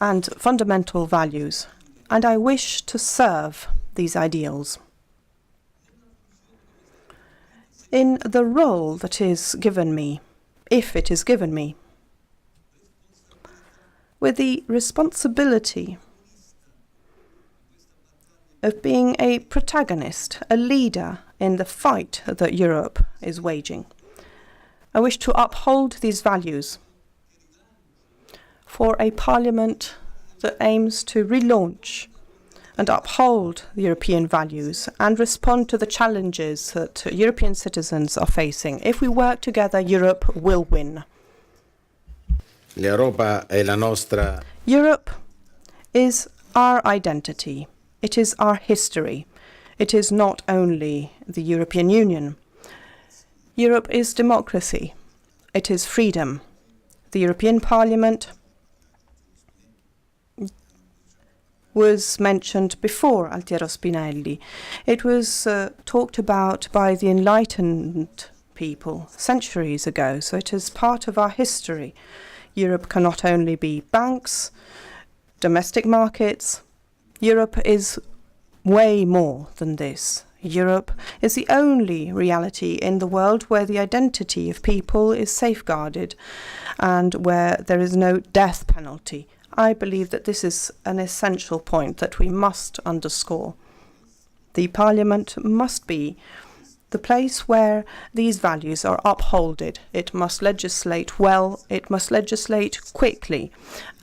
and fundamental values, and I wish to serve these ideals. In the role that is given me, if it is given me, with the responsibility of being a protagonist, a leader in the fight that Europe is waging. I wish to uphold these values for a parliament that aims to relaunch and uphold the European values and respond to the challenges that European citizens are facing. If we work together, Europe will win. Europe is our identity. It is our history. It is not only the European Union. Europe is democracy. It is freedom. The European Parliament was mentioned before Altiero Spinelli. It was talked about by the enlightened people centuries ago, so it is part of our history. Europe can not only be banks, domestic markets. Europe is way more than this. Europe is the only reality in the world where the identity of people is safeguarded and where there is no death penalty. I believe that this is an essential point that we must underscore. The Parliament must be the place where these values are upholded. It must legislate well, it must legislate quickly,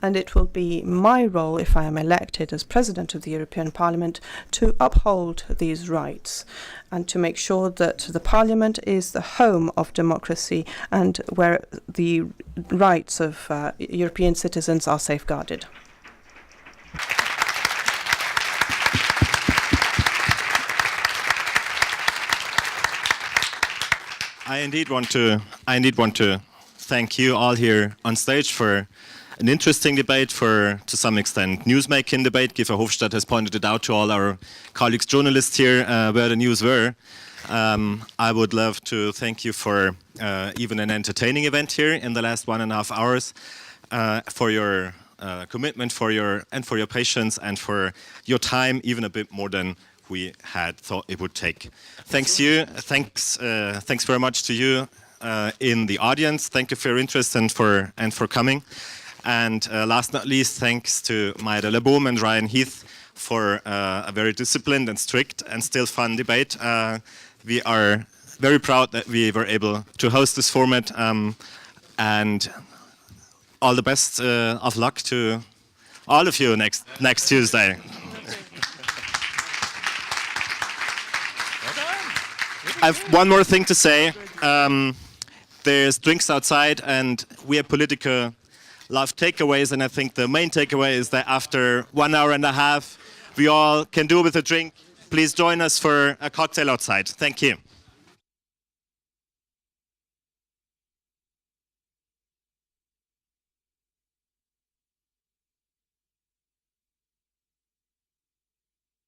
and it will be my role, if I am elected as President of the European Parliament, to uphold these rights and to make sure that the Parliament is the home of democracy and where the rights of European citizens are safeguarded.
I indeed want to thank you all here on stage for an interesting debate, for to some extent newsmaking debate. Guy Verhofstadt has pointed it out to all our colleagues journalists here where the news were. I would love to thank you for even an entertaining event here in the last 1.5 hours, for your commitment, for your patience, and for your time, even a bit more than we had thought it would take. Thanks very much to you in the audience. Thank you for your interest and for coming. And last but not least, thanks to Mayra Leboom and Ryan Heath for a very disciplined and strict and still fun debate. We are very proud that we were able to host this format, and all the best of luck to all of you next Tuesday. I have one more thing to say. There's drinks outside, and we at Politico love takeaways, and I think the main takeaway is that after 1.5 hours, we all can do with a drink. Please join us for a cocktail outside. Thank you.